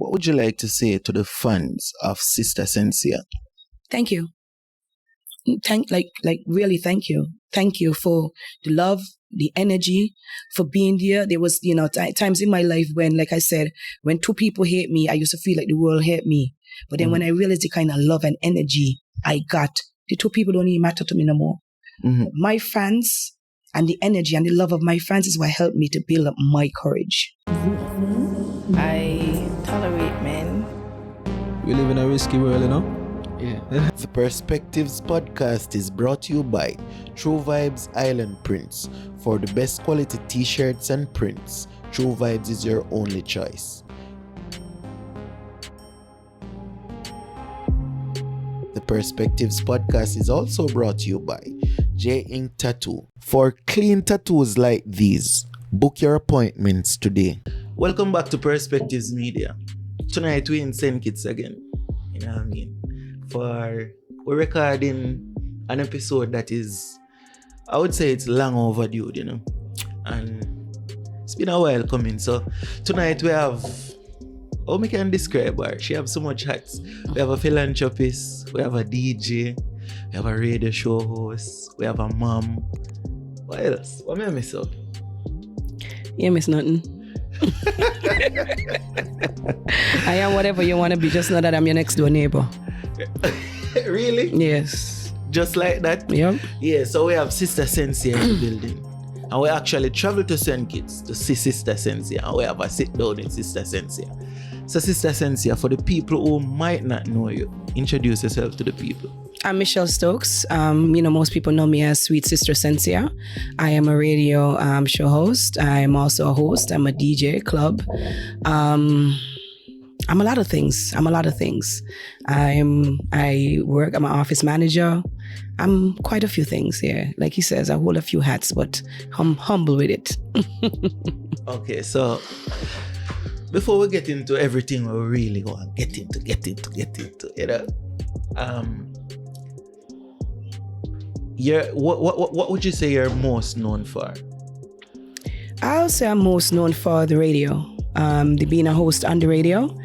what would you like to say to the fans of Sister Sensia? Thank you. Really thank you. Thank you for the love, the energy, for being there. There was, times in my life when, like I said, when two people hate me, I used to feel like the world hate me. But then when I realized the kind of love and energy I got, the two people don't even matter to me no more. Mm-hmm. My fans and the energy and the love of my fans is what helped me to build up my courage. I tolerate men. We live in a risky world, you know? Yeah. The Perspectives podcast is brought to you by TruVybz Island Prints. For the best quality t-shirts and prints, TruVybz is your only choice. The Perspectives podcast is also brought to you by Jaay Tattoo. For clean tattoos like these, book your appointments today. Welcome back to Perspectives Media. Tonight we're in St. Kitts again. You know what I mean? We're recording an episode that is, I would say it's long overdue, you know, and it's been a while coming. So tonight we have, how we can describe her? She have so much hats. We have a philanthropist, we have a DJ, we have a radio show host, we have a mom. What else? What may I miss out? You miss nothing. I am whatever you want to be, just know that I'm your next door neighbor. Really? Yes. Just like that? Yep. Yeah, so we have Sister Sensia in the building. And we actually travel to St. Kitts to see Sister Sensia. And we have a sit down in Sister Sensia. So Sister Sensia, for the people who might not know you, introduce yourself to the people. I'm Michelle Stokes. Most people know me as Sweet Sister Sensia. I am a radio show host. I'm also a host. I'm a DJ club. I'm a lot of things. I work, I'm an office manager. I'm quite a few things here. Like he says, I hold a few hats, but I'm humble with it. Okay, so before we get into everything we really go and get into, you know, what would you say you're most known for? I'll say I'm most known for the radio. Being a host on the radio.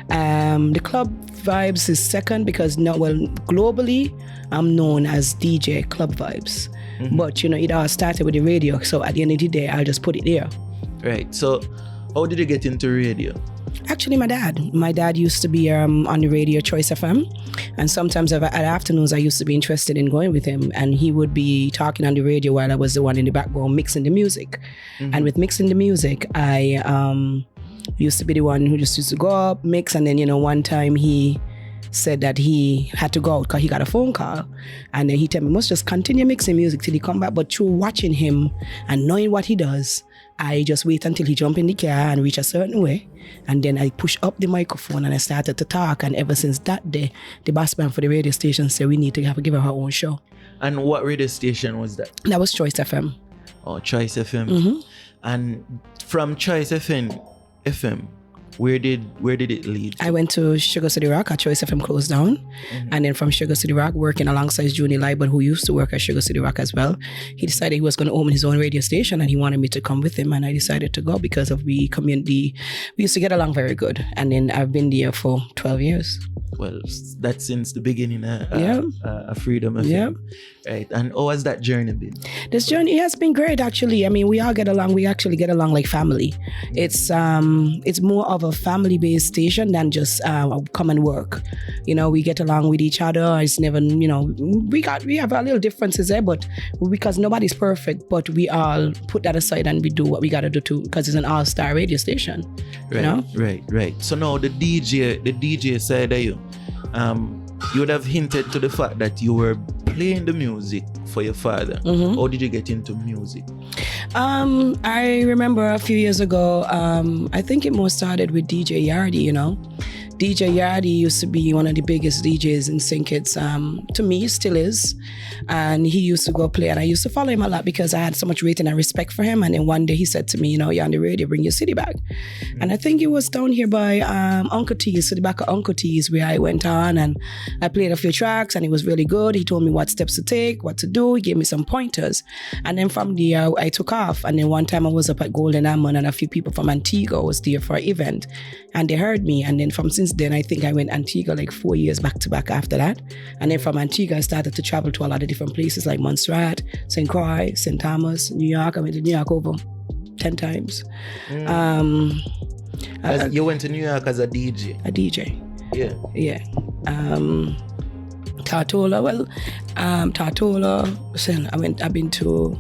The TruVybz is second because globally I'm known as DJ TruVybz. Mm-hmm. But it all started with the radio. So at the end of the day, I'll just put it there. Right. So how did you get into radio? Actually, my dad used to be on the radio Choice FM, and sometimes at afternoons I used to be interested in going with him, and he would be talking on the radio while I was the one in the background mixing the music. Mm-hmm. And with mixing the music, I used to be the one who just used to go up, mix, and then one time he said that he had to go out because he got a phone call, and then he told me must just continue mixing music till he come back. But through watching him and knowing what he does, I just wait until he jump in the car and reach a certain way, and then I push up the microphone and I started to talk. And ever since that day, the boss man for the radio station said we need to give her own show. And what radio station was that? That was Choice FM. Oh, Choice FM. Mm-hmm. And from Choice FM, where did it lead to? I went to Sugar City Rock. At Choice FM closed down. Mm-hmm. And then from Sugar City Rock, working alongside Juni Liebert, who used to work at Sugar City Rock as well, he decided he was going to open his own radio station, and he wanted me to come with him, and I decided to go because of the community. We used to get along very good. And then I've been there for 12 years. Well, that's since the beginning of Freedom FM. Yeah. Right. And how has that journey been? This journey has been great, actually. I mean, we all get along. We actually get along like family. It's more of a family-based station than just come and work. We get along with each other. It's never, we have our little differences there, but because nobody's perfect, but we all put that aside and we do what we got to do too, because it's an all-star radio station. Right. So now the DJ side of you, you would have hinted to the fact that you were playing the music for your father. Mm-hmm. How did you get into music? I remember a few years ago, I think it more started with DJ Yardy, DJ Yadi used to be one of the biggest DJs in St. Kitts. To me, he still is. And he used to go play, and I used to follow him a lot because I had so much rating and respect for him. And then one day he said to me, you know, you're on the radio, bring your CD back. And I think it was down here by Uncle T's, so the back of Uncle T's, where I went on and I played a few tracks, and it was really good. He told me what steps to take, what to do. He gave me some pointers. And then from there, I took off. And then one time I was up at Golden Almond, and a few people from Antigua was there for an event, and they heard me. And then since then, I think I went Antigua like 4 years back to back after that. And then from Antigua, I started to travel to a lot of different places like Montserrat, St. Croix, St. Thomas, New York. I went to New York over 10 times. You went to New York as a DJ? A DJ. Yeah. Yeah. Tatoo, I've been to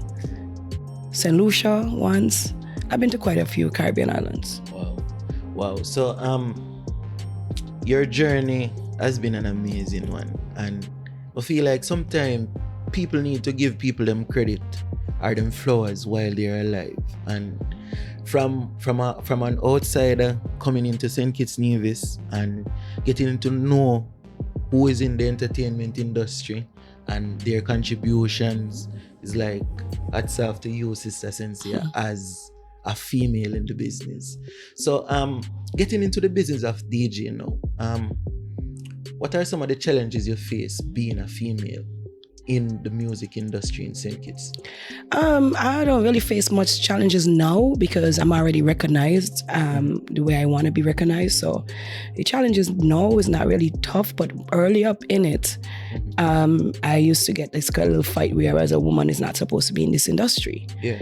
St. Lucia once. I've been to quite a few Caribbean islands. Wow. So your journey has been an amazing one, and I feel like sometimes people need to give people them credit or them flowers while they're alive. And from an outsider coming into St. Kitts Nevis and getting to know who is in the entertainment industry and their contributions is like, hats off to you, Sister Sensia, as a female in the business. So getting into the business of DJing now, what are some of the challenges you face being a female in the music industry in St. Kitts? I don't really face much challenges now because I'm already recognized the way I want to be recognized. So the challenges now is not really tough, but early up in it, I used to get this kind of little fight where as a woman is not supposed to be in this industry. Yeah.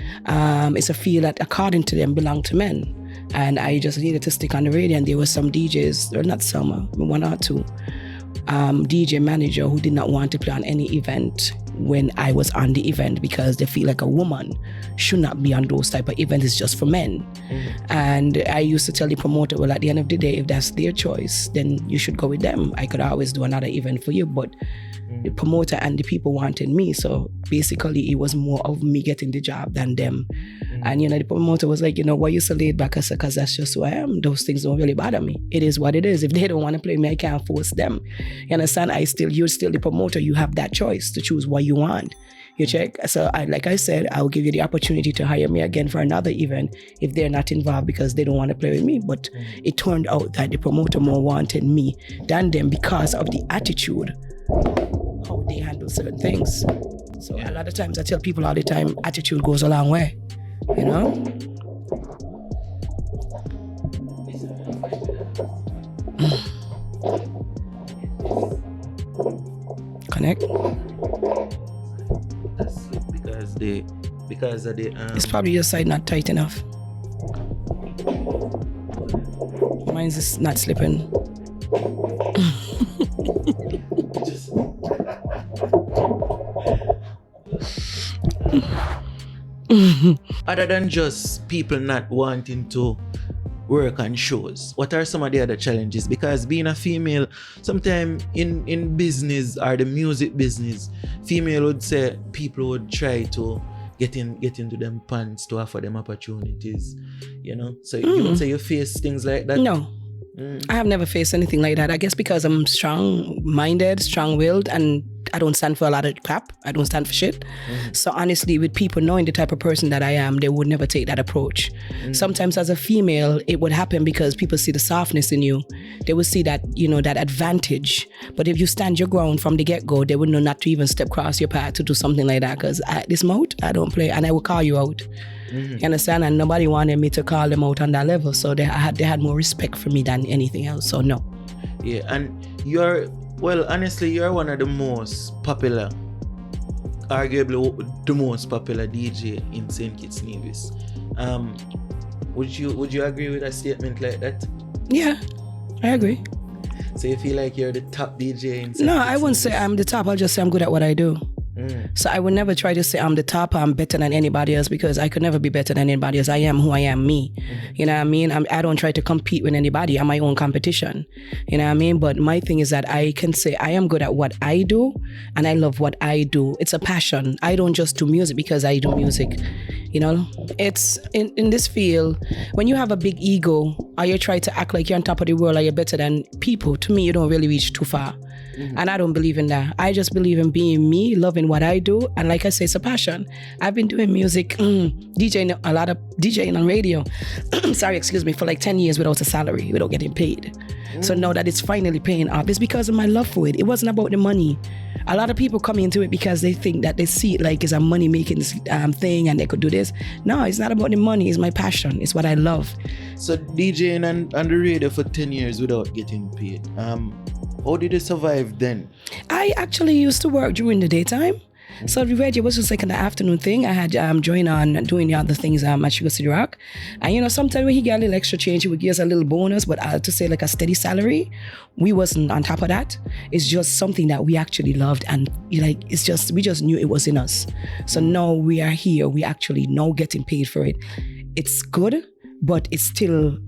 It's a field that according to them belong to men. And I just needed to stick on the radio, and there were some DJs, or not some, one or two, DJ manager who did not want to play on any event when I was on the event because they feel like a woman should not be on those type of events. It's just for men. And I used to tell the promoter, well, at the end of the day, if that's their choice, then you should go with them. I could always do another event for you, but the promoter and the people wanted me. So basically it was more of me getting the job than them. And, the promoter was like, why you so laid back? I said, because that's just who I am. Those things don't really bother me. It is what it is. If they don't want to play me, I can't force them. You understand? You're still the promoter. You have that choice to choose what you want. You check? So like I said, I will give you the opportunity to hire me again for another event if they're not involved because they don't want to play with me. But it turned out that the promoter more wanted me than them because of the attitude, how they handle certain things. So a lot of times I tell people all the time, attitude goes a long way. Connect. That's because of the It's probably your side not tight enough. Mine's is not slipping. Other than just people not wanting to work on shows, what are some of the other challenges? Because being a female, sometimes in business or the music business, female would say people would try to get into them pants to offer them opportunities, So you would say you face things like that? No. I have never faced anything like that. I guess because I'm strong-minded, strong-willed, and I don't stand for a lot of crap. I don't stand for shit. So honestly, with people knowing the type of person that I am, they would never take that approach. Sometimes as a female, it would happen because people see the softness in you. They would see that, that advantage. But if you stand your ground from the get-go, they would know not to even step across your path to do something like that. Because at this mode, I don't play, and I will call you out. You understand? And nobody wanted me to call them out on that level. So they had more respect for me than anything else. So no. Yeah, and honestly, you're one of the most popular, arguably the most popular DJ in St. Kitts Nevis. Would you agree with a statement like that? Yeah, I agree. So you feel like you're the top DJ in St. Kitts No, I wouldn't Nevis? say I'm the top. I'll just say I'm good at what I do. So I would never try to say I'm the top, I'm better than anybody else, because I could never be better than anybody else. I am who I am, me. You know what I mean? I don't try to compete with anybody. I'm my own competition. You know what I mean? But my thing is that I can say I am good at what I do, and I love what I do. It's a passion. I don't just do music because I do music. You know, it's in this field, when you have a big ego or you try to act like you're on top of the world or you're better than people, to me, you don't really reach too far. And I don't believe in that. I just believe in being me, loving what I do. And like I say, it's a passion. I've been doing music, DJing on radio, for like 10 years without a salary, without getting paid. So now that it's finally paying off, it's because of my love for it. It wasn't about the money. A lot of people come into it because they think that they see it like it's a money-making thing and they could do this. No, it's not about the money. It's my passion. It's what I love. So DJing on the radio for 10 years without getting paid. How did you survive then? I actually used to work during the daytime. So the radio was just like an afternoon thing. I had joined on doing the other things at Sugar City Rock. And sometimes when he got a little extra change, he would give us a little bonus, but to say like a steady salary, we wasn't on top of that. It's just something that we actually loved, and we just knew it was in us. So now we are here. We actually now getting paid for it. It's good, but it's still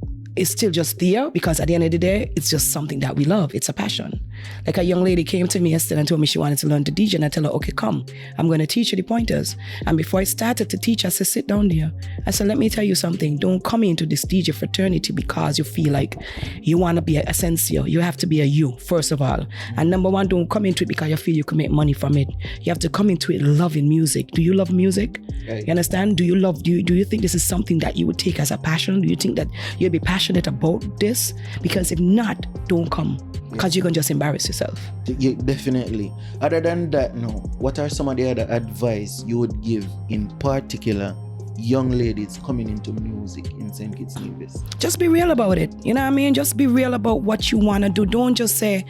just there, because at the end of the day, it's just something that we love. It's a passion. Like a young lady came to me yesterday and told me she wanted to learn to DJ, and I tell her, okay, come, I'm going to teach you the pointers. And before I started to teach, I said, sit down there. I said, let me tell you something. Don't come into this DJ fraternity because you feel like you want to be a Sensia. You have to be a you, first of all. And number one, don't come into it because you feel you can make money from it. You have to come into it loving music. Do you love music? Right. You understand? Do you think this is something that you would take as a passion? Do you think that you'll be passionate about this? Because if not, don't come, because you're going to just embarrass yourself. Yeah, definitely. Other than that, no, what are some of the other advice you would give, in particular, young ladies coming into music in St. Kitts Nevis? Just be real about it. You know what I mean? Just be real about what you want to do. Don't just say,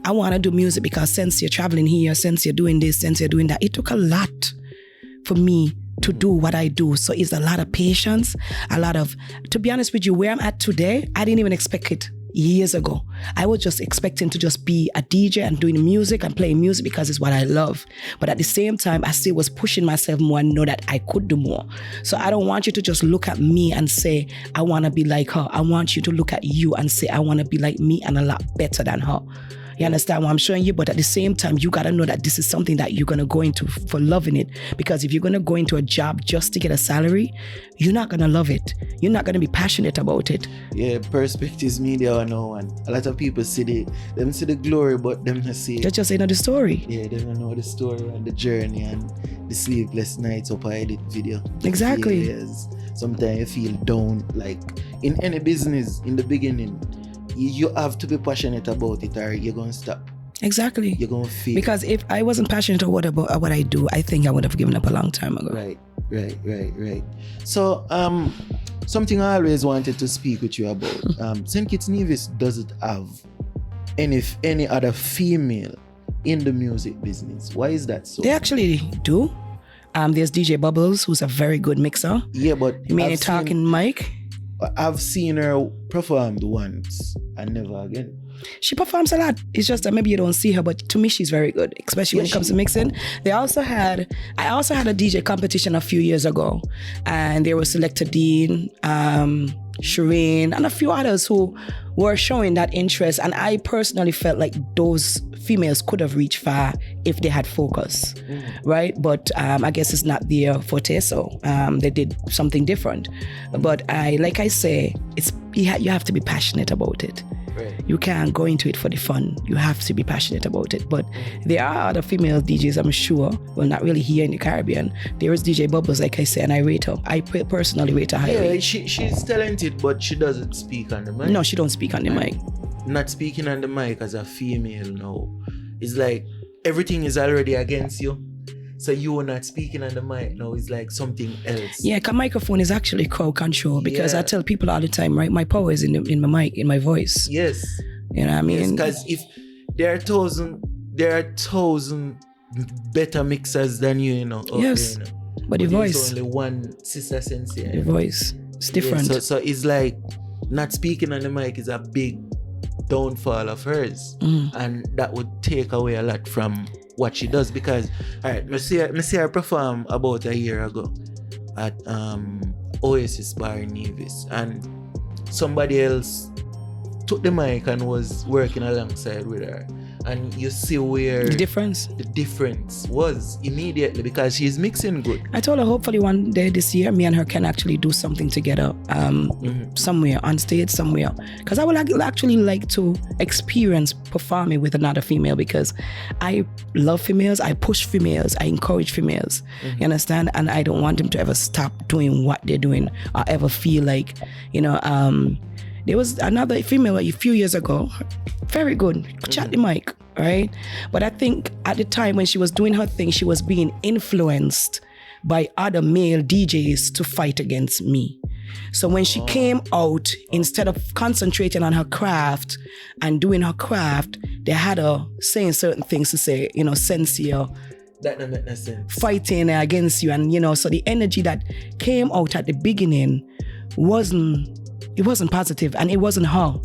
I want to do music because Sensia traveling here, Sensia doing this, Sensia doing that. It took a lot for me to do what I do. So it's a lot of patience, to be honest with you, where I'm at today, I didn't even expect it years ago. I was just expecting to just be a DJ and doing music and playing music because it's what I love. But at the same time, I still was pushing myself more and know that I could do more. So I don't want you to just look at me and say, I want to be like her. I want you to look at you and say, I want to be like me and a lot better than her. You understand what I'm showing you? But at the same time, you got to know that this is something that you're going to go into for loving it. Because if you're going to go into a job just to get a salary, you're not going to love it. You're not going to be passionate about it. Yeah, Perspectives Media, I know, and a lot of people see the glory, but them not see. They just ain't know the story. Yeah, they don't know the story and the journey and the sleepless nights up I edit video. Exactly. Sometimes you feel down, like in any business in the beginning. You have to be passionate about it or you're going to stop. Exactly. You're going to feel. Because if I wasn't passionate about what I do, I think I would have given up a long time ago. Right. So, something I always wanted to speak with you about. St. Kitts Nevis doesn't have any other female in the music business. Why is that so? They actually do. There's DJ Bubbles, who's a very good mixer. Yeah, but you mean a talking mic? I've seen her perform once and never again. She performs a lot. It's just that maybe you don't see her, but to me, she's very good, especially when it comes to mixing. I also had a DJ competition a few years ago, and there was Selector Dean, Shireen, and a few others who were showing that interest. And I personally felt like those females could have reached far if they had focus, right? But I guess it's not their forte, so they did something different. But like I say, you have to be passionate about it. Right. You can't go into it for the fun. You have to be passionate about it. But there are other female DJs, I'm sure, well, not really here in the Caribbean. There is DJ Bubbles, like I say, and I rate her. I personally rate her highly. Yeah, she's talented, but she doesn't speak on the mic. No, she don't speak on the mic. Not speaking on the mic as a female, no. It's like everything is already against you. So you are not speaking on the mic now. It's like something else. Yeah, a microphone is actually crowd control, because I tell people all the time, right? My power is in my mic, in my voice. Yes. You know what I mean? Because if there are thousand better mixers than you, Yes. There, but the voice. There's only one sister Sensia. The voice. It's different. Yeah, so it's like not speaking on the mic is a big downfall of hers, and that would take away a lot from what she does. Because alright, me see her perform about a year ago at Oasis Bar in Nevis, and somebody else took the mic and was working alongside with her, and you see where The difference was immediately, because she's mixing good. I told her hopefully one day this year me and her can actually do something together, somewhere on stage somewhere, because I would actually like to experience performing with another female, because I love females, I push females, I encourage females, you understand, and I don't want them to ever stop doing what they're doing or ever feel like, there was another female a few years ago, very good, chat the mic, right? But I think at the time when she was doing her thing, she was being influenced by other male DJs to fight against me. So when she came out, instead of concentrating on her craft and doing her craft, they had her saying certain things to say, Sensia, That don't make no sense. fighting against you. And, so the energy that came out at the beginning wasn't positive, and it wasn't her.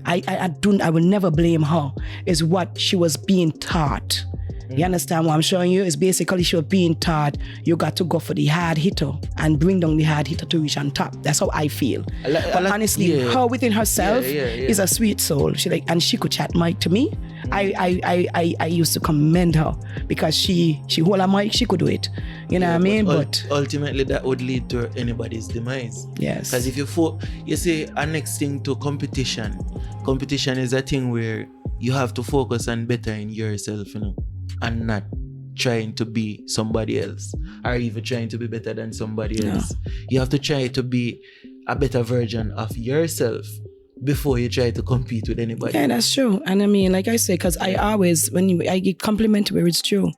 I will never blame her. It's what she was being taught. You understand what I'm showing you? It's basically she was being taught you got to go for the hard hitter and bring down the hard hitter to reach on top. That's how I feel. But honestly, her within herself is a sweet soul. She could chat mic to me. I used to commend her because she hold a mic, she could do it. You know what I mean? But ultimately that would lead to anybody's demise. Yes. Because if you see, a next thing to competition. Competition is a thing where you have to focus on bettering yourself, and not trying to be somebody else, or even trying to be better than somebody else. You have to try to be a better version of yourself before you try to compete with anybody. Yeah, that's true. And I mean, like I say, because I always, I get compliment where it's true.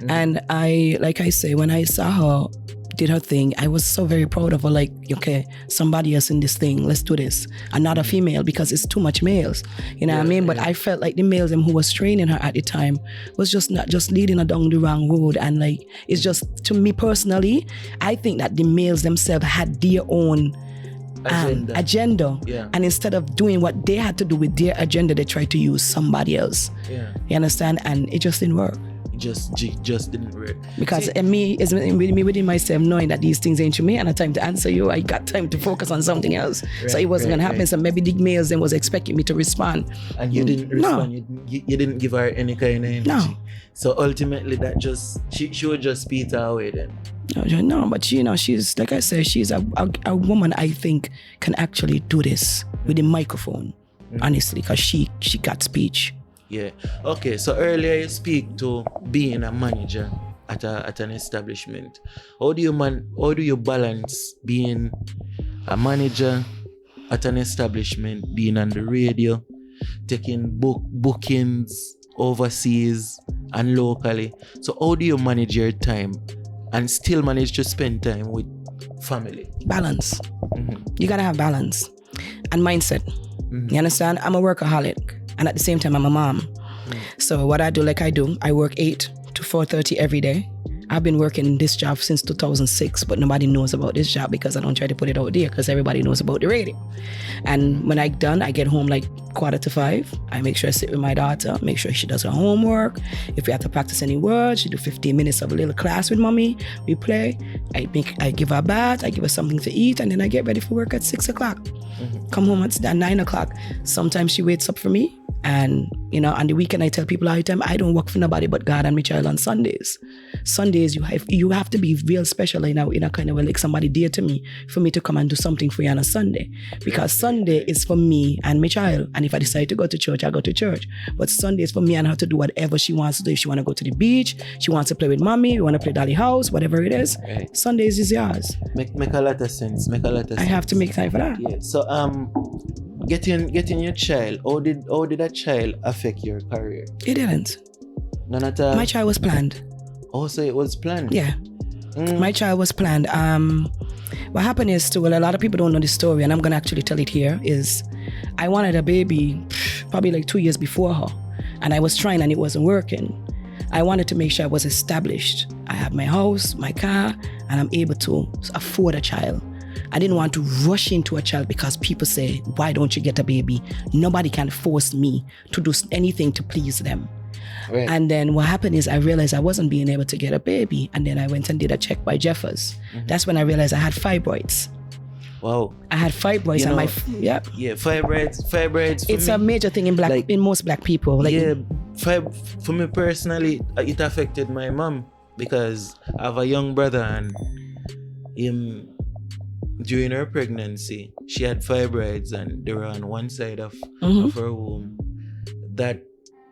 And like I say, when I saw her did her thing, I was so very proud of her, like, okay, somebody else in this thing, let's do this. Another female, because it's too much males. You know what I mean? But I felt like the males who was training her at the time was just not just leading her down the wrong road. And like, it's just, to me personally, I think that the males themselves had their own agenda. Yeah. And instead of doing what they had to do with their agenda, they tried to use somebody else. Yeah. You understand? And it just didn't work. Just didn't work. Because me within myself knowing that these things ain't to me and I had time to answer you, I got time to focus on something else. So it wasn't gonna happen. So maybe the males then was expecting me to respond. And you didn't respond. You didn't give her any kind of energy. No. So ultimately that just she would just beat her away then. No, but she's, like I said, she's a woman I think can actually do this with a microphone, honestly, because she got speech. Yeah. Okay. So earlier you speak to being a manager at an establishment. How do you balance being a manager at an establishment, being on the radio, taking bookings overseas and locally? So how do you manage your time and still manage to spend time with family? Balance. You gotta have balance and mindset. You understand? I'm a workaholic. And at the same time, I'm a mom. So what I do, I work 8 to 4:30 every day. I've been working in this job since 2006, but nobody knows about this job because I don't try to put it out there because everybody knows about the radio. And when I'm done, I get home like 4:45. I make sure I sit with my daughter, make sure she does her homework. If we have to practice any words, she do 15 minutes of a little class with mommy. We play. I give her a bath, I give her something to eat, and then I get ready for work at 6 o'clock. Come home at 9 o'clock. Sometimes she waits up for me. And, on the weekend, I tell people all the time, I don't work for nobody but God and my child on Sundays. Sundays, you have to be real special in a kind of way, like somebody dear to me, for me to come and do something for you on a Sunday. Because Sunday is for me and my child. And if I decide to go to church, I go to church. But Sunday is for me and her to do whatever she wants to do. If she want to go to the beach, she wants to play with mommy, we want to play Dolly House, whatever it is. Right. Sundays is yours. Make a lot of sense. I have to make time for that. Yeah. So, getting your child, how did that child affect your career? It didn't. None at all? My child was planned. Oh, so it was planned? Yeah. My child was planned. What happened is, a lot of people don't know the story, and I'm going to actually tell it here, is I wanted a baby probably like 2 years before her, and I was trying and it wasn't working. I wanted to make sure I was established. I have my house, my car, and I'm able to afford a child. I didn't want to rush into a child because people say, why don't you get a baby? Nobody can force me to do anything to please them. Right. And then what happened is I realized I wasn't being able to get a baby. And then I went and did a check by Jeffers. That's when I realized I had fibroids. Wow. I had fibroids You and know, yeah. Yeah, fibroids. It's a major thing in in most black people. Like, yeah, for me personally, it affected my mom because I have a young brother and during her pregnancy, she had fibroids and they were on one side of her womb.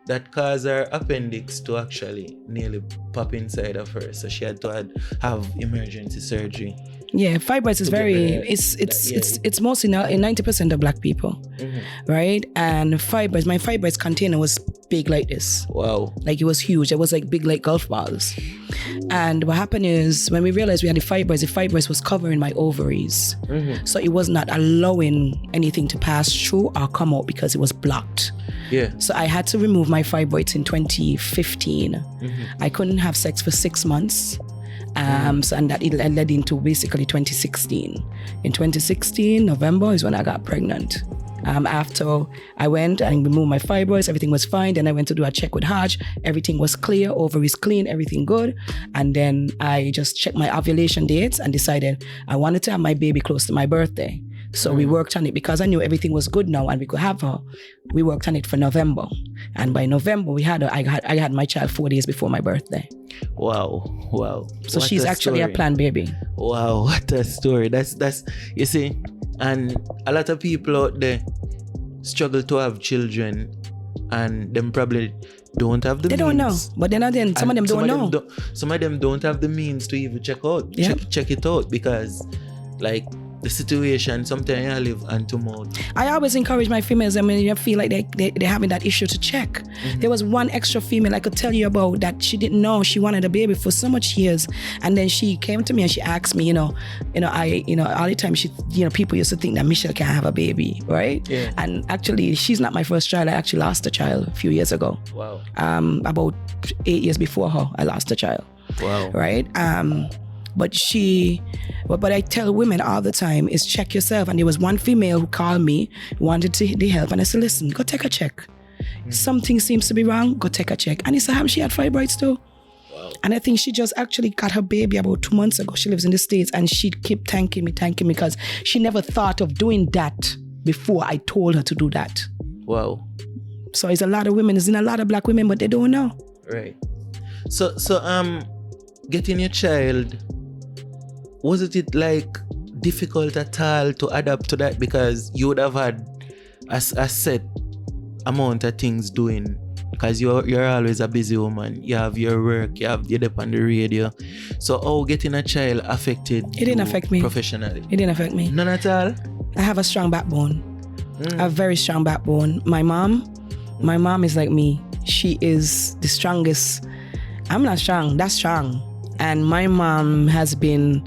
That caused her appendix to actually nearly pop inside of her. So she had to have emergency surgery. Yeah, fibroids is it's mostly now in 90% of black people, right? And my fibroids container was big like this. Wow. Like it was huge. It was like big like golf balls. And what happened is when we realized we had the fibroids was covering my ovaries. So it was not allowing anything to pass through or come out because it was blocked. Yeah. So I had to remove my fibroids in 2015. I couldn't have sex for 6 months. So and that it led into basically 2016. In 2016, November is when I got pregnant. After I went and removed my fibroids, everything was fine. Then I went to do a check with Haj. Everything was clear, ovaries clean, everything good. And then I just checked my ovulation dates and decided I wanted to have my baby close to my birthday. So we worked on it because I knew everything was good now and we could have her. We worked on it for November. And by November, I had my child 4 days before my birthday. Wow. So what she's actually a planned baby. Wow, what a story. That's you see, and a lot of people out there struggle to have children and them probably don't have the means. They don't know. But then again, some of them don't know. Some of them don't have the means to even check it out because like the situation sometimes I live hand to mouth. I always encourage my females, you feel like they're having that issue to check. There was one extra female I could tell you about that she didn't know she wanted a baby for so much years, and then she came to me and she asked me, all the time people used to think that Michelle can't have a baby, right? Yeah. And actually, she's not my first child. I actually lost a child a few years ago. Wow. About 8 years before her, I lost a child. Wow. Right? But I tell women all the time is check yourself. And there was one female who called me, wanted the help. And I said, listen, go take a check. Something seems to be wrong, go take a check. And it's she had fibroids too. Wow. And I think she just actually got her baby about 2 months ago. She lives in the States and she kept thanking me because she never thought of doing that before I told her to do that. Wow. So it's a lot of women, it's in a lot of black women, but they don't know. Right. So getting your child, wasn't it like difficult at all to adapt to that because you would have had a set amount of things doing because you're always a busy woman. You have your work, you're up on the radio. So how getting a child affected it didn't affect me professionally? It didn't affect me. None at all? I have a strong backbone. I have a very strong backbone. My mom is like me. She is the strongest. I'm not strong, that's strong. And my mom has been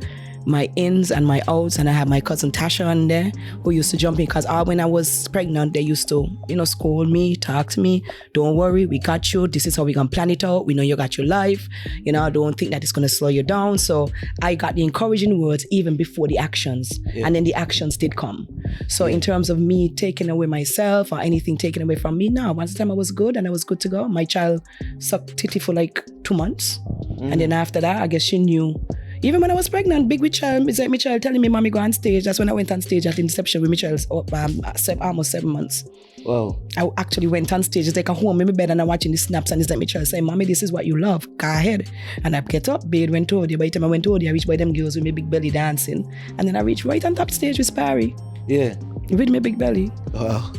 my ins and my outs, and I have my cousin Tasha on there who used to jump in because when I was pregnant, they used to, scold me, talk to me. Don't worry, we got you. This is how we're going to plan it out. We know you got your life. Don't think that it's going to slow you down. So I got the encouraging words even before the actions. Yeah. And then the actions did come. So in terms of me taking away myself or anything taken away from me, now, once the time I was good and I was good to go, my child sucked titty for like 2 months. And then after that, I guess she knew. Even when I was pregnant, big with child, it's like my child telling me, Mommy, go on stage. That's when I went on stage at Inception with my child almost 7 months. Wow. I actually went on stage. It's like a home in my bed and I'm watching the snaps and it's like my child saying, Mommy, this is what you love. Go ahead. And I get up, bed, went over there. By the time I went over there, I reached by them girls with my big belly dancing. And then I reached right on top stage with Sparry. Yeah. With my big belly. Wow.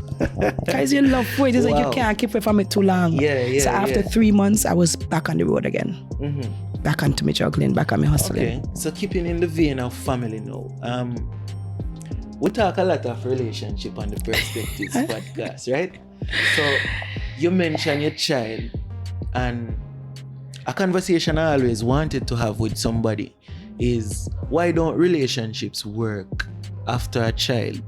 Because you love food. It's like you can't keep it from it too long. Yeah. So after 3 months, I was back on the road again. Back onto me juggling, back on me hustling. Okay, so keeping in the vein of family now, we talk a lot of relationship on the Perspectives podcast, right? So you mentioned your child, and a conversation I always wanted to have with somebody is why don't relationships work after a child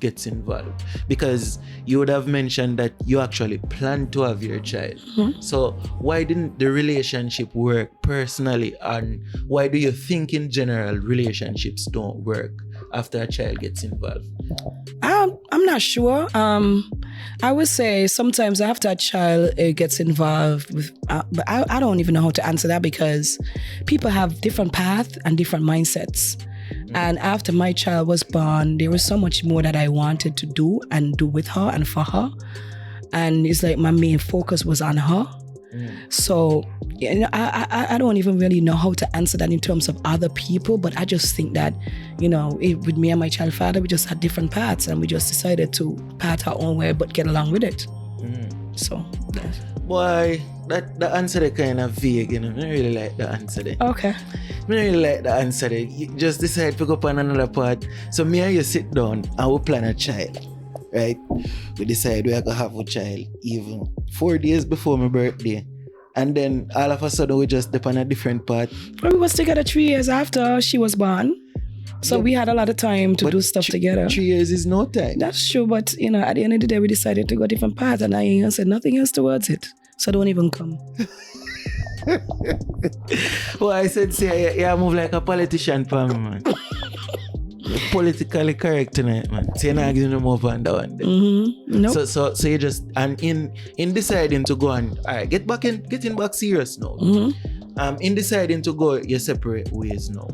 gets involved? Because you would have mentioned that you actually planned to have your child. So why didn't the relationship work personally, and why do you think in general relationships don't work after a child gets involved? I'm not sure. I would say sometimes after a child gets involved with, but I don't even know how to answer that because people have different paths and different mindsets. And after my child was born, there was so much more that I wanted to do and do with her and for her. And it's like my main focus was on her. So, I don't even really know how to answer that in terms of other people, but I just think that, with me and my child father, we just had different paths and we just decided to path our own way, but get along with it. So, yes. Boy, the answer is kind of vague, I don't really like the answer there. Okay. I don't really like the answer there. You just decide to go up on another part. So me and you sit down and we plan a child, right? We decide we're going to have a child even 4 days before my birthday. And then all of a sudden we just dip on a different part. Well, we was together 3 years after she was born. So we had a lot of time to do stuff together. 3 years is no time. That's true, but at the end of the day we decided to go different paths and I ain't said nothing else towards it. So don't even come. Well, I said, say, yeah, move like a politician, man. Politically correct tonight, man. So you're not giving them up on that one. Nope. So you just, and in deciding to go and, all right, getting back serious now. In deciding to go your separate ways now.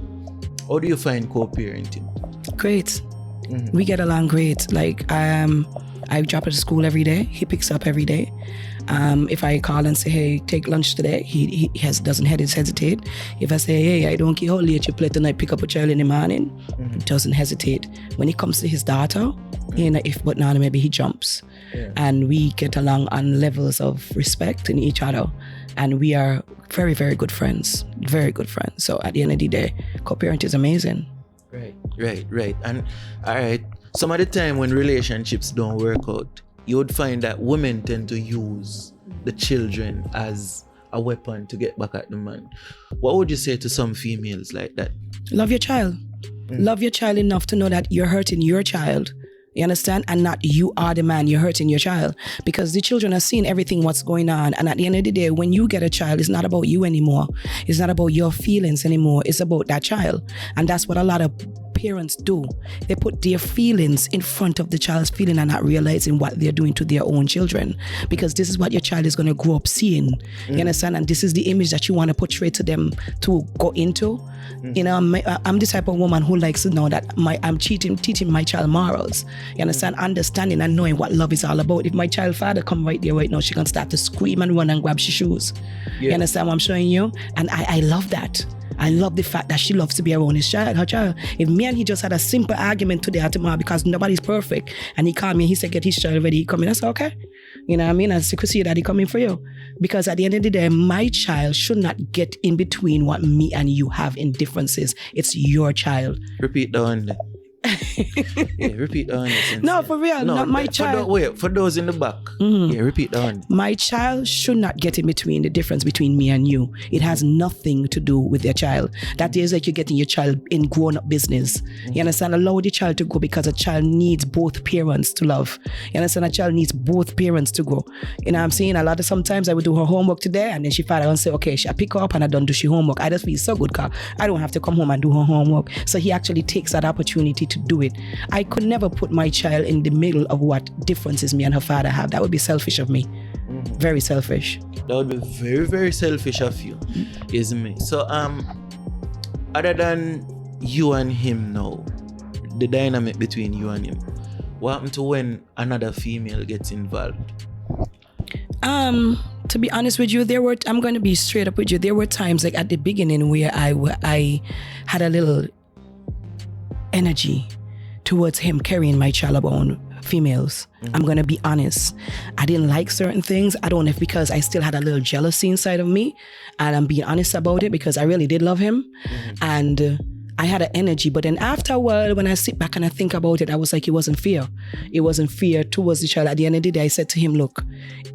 How do you find co-parenting? Great. We get along great. Like, I drop her to school every day. He picks up every day. If I call and say, hey, take lunch today, he doesn't hesitate. If I say, hey, I don't care how late you play tonight, pick up a child in the morning, he doesn't hesitate. When it comes to his daughter, if but now maybe he jumps. Yeah. And we get along on levels of respect in each other. And we are very, very good friends. Very good friends. So at the end of the day, co-parent is amazing. Right. And all right, some of the time when relationships don't work out, you would find that women tend to use the children as a weapon to get back at the man. What would you say to some females like that? Love your child. Love your child enough to know that you're hurting your child. You understand? And not you are the man, you're hurting your child. Because the children are seeing everything what's going on. And at the end of the day, when you get a child, it's not about you anymore. It's not about your feelings anymore. It's about that child. And that's what a lot of parents do. They put their feelings in front of the child's feeling and not realizing what they're doing to their own children. Because this is what your child is going to grow up seeing. You understand? And this is the image that you want to portray to them to go into. I'm the type of woman who likes to know that I'm teaching my child morals. You understand? Understanding and knowing what love is all about. If my child father come right there right now, she can start to scream and run and grab her shoes. You understand what I'm showing you? And I love that. I love the fact that she loves to be around her child. If me and he just had a simple argument today or tomorrow because nobody's perfect, and he called me and he said, get his child ready, he come in, I said, okay. You know what I mean? I said, could see that he coming for you. Because at the end of the day, my child should not get in between what me and you have in differences. It's your child. Repeat that one then. Repeat that one. No, for real. No, not my child. For those in the back. Repeat that one. My child should not get in between the difference between me and you. It has nothing to do with their child. That is like you're getting your child in grown-up business. You understand? Allow the child to go because a child needs both parents to love. You understand? A child needs both parents to grow. You know what I'm saying? Sometimes I would do her homework today and then she father and say, okay, I pick her up and I don't do she homework. I just feel so good because I don't have to come home and do her homework. So he actually takes that opportunity to do it. I could never put my child in the middle of what differences me and her father have. That would be selfish of me. Very selfish. That would be very, very selfish of you, isn't it? So, other than you and him now, the dynamic between you and him, what happened to when another female gets involved? To be honest with you, I'm going to be straight up with you. There were times like at the beginning where I had a little energy towards him carrying my child around females. I'm going to be honest. I didn't like certain things. I don't know if because I still had a little jealousy inside of me, and I'm being honest about it because I really did love him. And I had an energy, but then after a while, when I sit back and I think about it, I was like, it wasn't fear. It wasn't fear towards the child. At the end of the day, I said to him, look,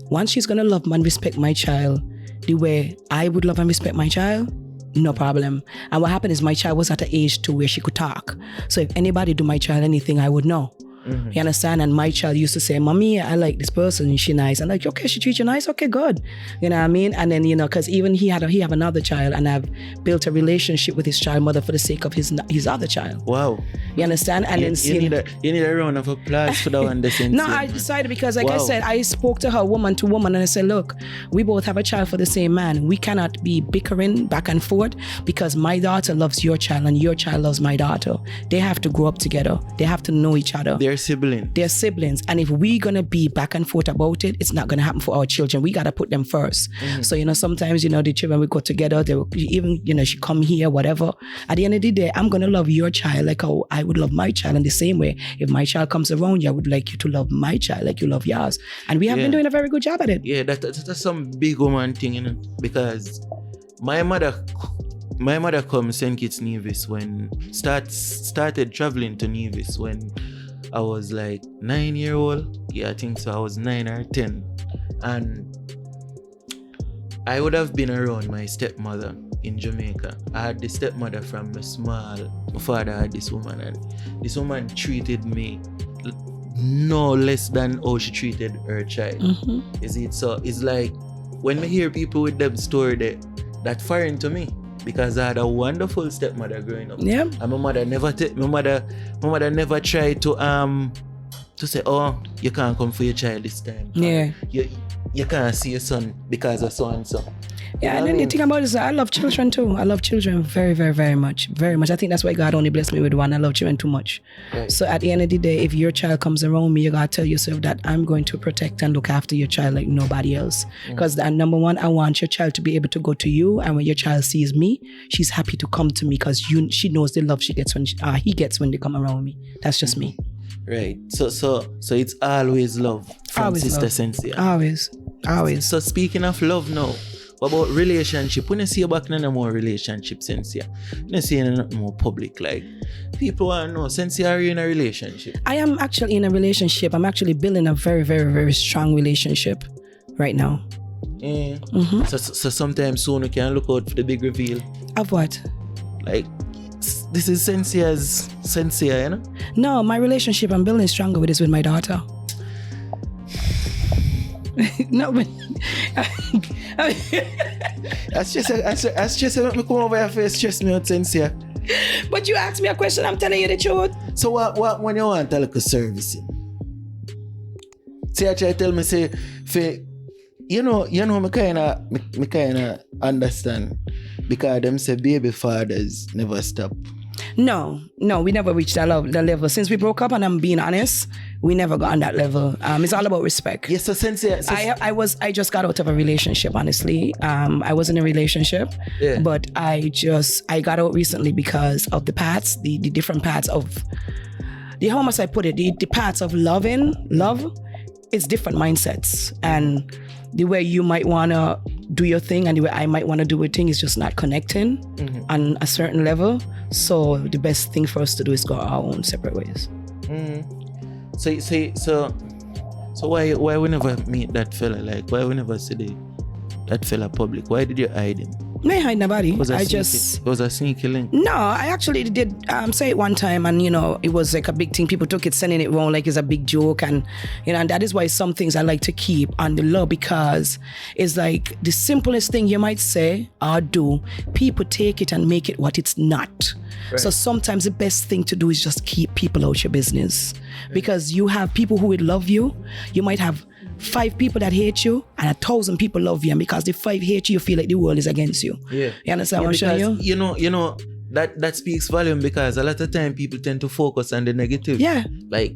once she's going to love and respect my child the way I would love and respect my child, no problem. And what happened is my child was at an age to where she could talk. So if anybody do my child anything, I would know. You understand? And my child used to say, Mommy, I like this person, she nice. I'm like, okay, she treats you nice, okay, good. You know what I mean? And then, because even he have another child, and I've built a relationship with his child mother for the sake of his other child. Wow. You understand? And then you need a round of applause for that one. No, I decided because I said, I spoke to her woman to woman, and I said, look, we both have a child for the same man. We cannot be bickering back and forth because my daughter loves your child and your child loves my daughter. They have to grow up together. They have to know each other. They're siblings. And if we're going to be back and forth about it, it's not going to happen for our children. We got to put them first. So, sometimes, the children will go together. They will, even, she come here, whatever. At the end of the day, I'm going to love your child like how I would love my child in the same way. If my child comes around you, I would like you to love my child like you love yours. And we have been doing a very good job at it. Yeah, that's some big woman thing, because my mother come St. Kitts Nevis when started traveling to Nevis when I was like 9 years old. Yeah, I think so. I was 9 or 10. And I would have been around my stepmother in Jamaica. I had the stepmother from my father had this woman, and this woman treated me no less than how she treated her child. Is it? So it's like when I hear people with them story, that foreign to me, because I had a wonderful stepmother growing up. Yeah. And my mother never tried to say, oh, you can't come for your child this time. Yeah. You can't see your son because of so and so. Yeah, and then the thing about it is I love children too. I love children very, very, very much. Very much. I think that's why God only blessed me with one. I love children too much. Right. So at the end of the day, if your child comes around me, you gotta tell yourself that I'm going to protect and look after your child like nobody else. Because number one, I want your child to be able to go to you, and when your child sees me, she's happy to come to me because she knows the love she gets when he gets when they come around me. That's just me. Right. So it's always love from Always Sister love. Sensia. Always. So speaking of love now, what about relationship? When you see you back in a more relationship, Sensia, when you see in a more public, like people want to know, Sensia, are you in a relationship? I am actually in a relationship. I'm actually building a very, very, very strong relationship right now. So sometime soon we can look out for the big reveal. Of what? Like, this is Sensia's Sensia, you know? No, my relationship I'm building stronger with is with my daughter. No, but that's just let me come over your face, stress me out, Sensia. But you asked me a question, I'm telling you the truth. So what when you want a little servicing? See, I try to tell me, say, you know, me kinda understand. Because them say baby fathers never stop. No, we never reached that level. Since we broke up, and I'm being honest, we never got on that level. It's all about respect. Yes, so Sensia. I just got out of a relationship, honestly. I was in a relationship, but I got out recently because of the paths, the different paths of, how must I put it? The paths of love, it's different mindsets. And the way you might want to do your thing and the way I might want to do a thing is just not connecting on a certain level. So the best thing for us to do is go our own separate ways. So why we never meet that fella? Like, why we never see that fella public? Why did you hide him? No, I hide nobody. It was a sneaky link. No, I actually did say it one time, and it was like a big thing. People took it, sending it wrong, like it's a big joke, and and that is why some things I like to keep on the low, because it's like the simplest thing you might say or do, people take it and make it what it's not. Right. So sometimes the best thing to do is just keep people out your business, because you have people who would love you. You might have 5 people that hate you and 1,000 people love you, and because the 5 hate you, you feel like the world is against you. Yeah. You understand what I'm showing you? You know that speaks volume, because a lot of time people tend to focus on the negative. Yeah. Like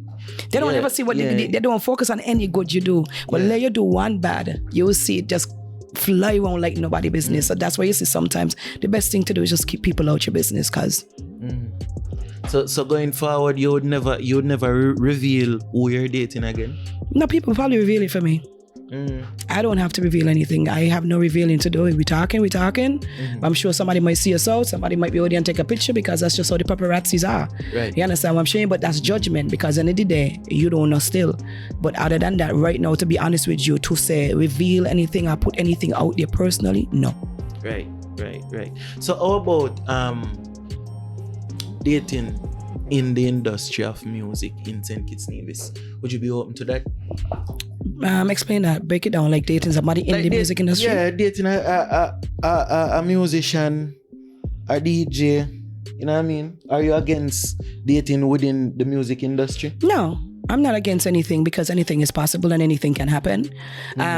they don't ever see what they don't focus on any good you do. But let you do one bad, you will see it just fly around like nobody business. So that's why you see sometimes the best thing to do is just keep people out your business, cause. So going forward, you would never reveal who you're dating again? No, people probably reveal it for me. I don't have to reveal anything. I have no revealing to do. We're talking. I'm sure somebody might see us out. Somebody might be out there and take a picture, because that's just how the paparazzis are. Right. You understand what I'm saying? But that's judgment, because at the end of the day, you don't know still. But other than that, right now, to be honest with you, to say reveal anything or put anything out there personally, no. Right. So how about dating in the industry of music in St. Kitts Nevis. Would you be open to that? Explain that. Break it down. Like dating somebody in the music industry. Yeah, dating a musician, a DJ. You know what I mean? Are you against dating within the music industry? No, I'm not against anything because anything is possible and anything can happen.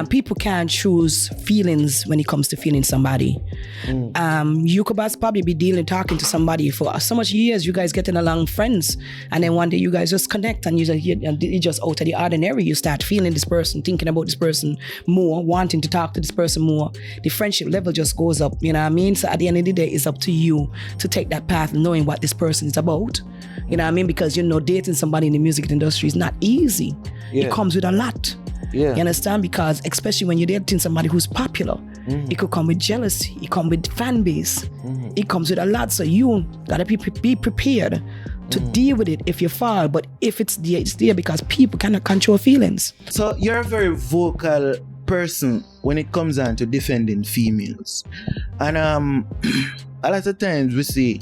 People can't choose feelings when it comes to feeling somebody. You could probably be talking to somebody for so much years, you guys getting along friends, and then one day you guys just connect and you just out of the ordinary, you start feeling this person, thinking about this person more, wanting to talk to this person more. The friendship level just goes up, you know what I mean? So at the end of the day, it's up to you to take that path knowing what this person is about. You know what I mean? Because, dating somebody in the music industry is not easy. Yeah. It comes with a lot. Yeah. You understand? Because especially when you're dating somebody who's popular, it could come with jealousy. It comes with fan base. It comes with a lot. So you gotta be prepared to deal with it if you fall. But if it's there because people cannot control feelings. So you're a very vocal person when it comes down to defending females. And a lot of times we see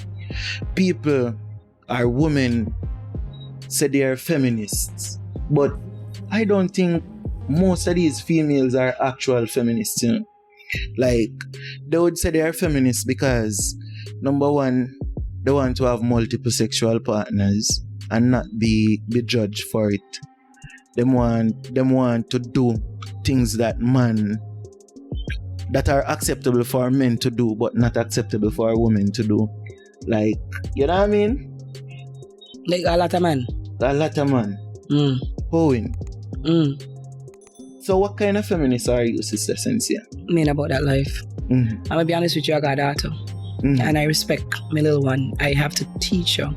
people or women say they are feminists, but I don't think most of these females are actual feminists. Like, they would say they are feminists because, number one, they want to have multiple sexual partners and not be judged for it. They want to do things that are acceptable for men to do, but not acceptable for women to do. Like, you know what I mean? Like a lot of man. Hoeing. So what kind of feminist are you, Sister Sensia? I mean about that life. I'm gonna be honest with you, I got a daughter. And I respect my little one. I have to teach her.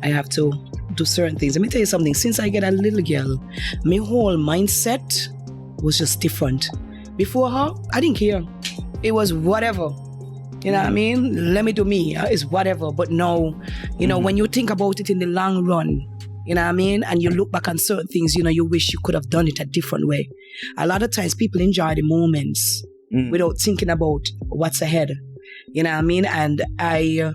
I have to do certain things. Let me tell you something. Since I get a little girl, my whole mindset was just different. Before her, I didn't care. It was whatever. You know what I mean? Let me do me. It's whatever. But no, when you think about it in the long run, you know what I mean? And you look back on certain things, you wish you could have done it a different way. A lot of times people enjoy the moments without thinking about what's ahead. You know what I mean? And I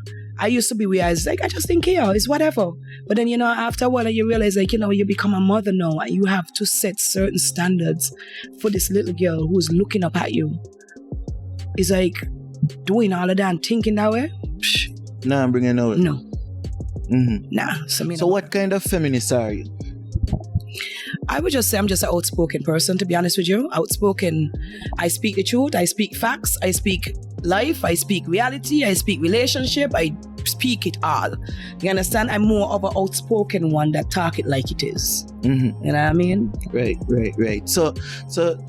used to be where I was like, I just didn't care. It's whatever. But then, after a while, you realize, like, you become a mother now and you have to set certain standards for this little girl who's looking up at you. It's like, doing all of that and thinking that way? Nah, I'm bringing out. No. Nah. So what kind of feminist are you? I would just say I'm just an outspoken person, to be honest with you. Outspoken. I speak the truth. I speak facts. I speak life. I speak reality. I speak relationship. I speak it all. You understand? I'm more of an outspoken one that talk it like it is. You know what I mean? Right. So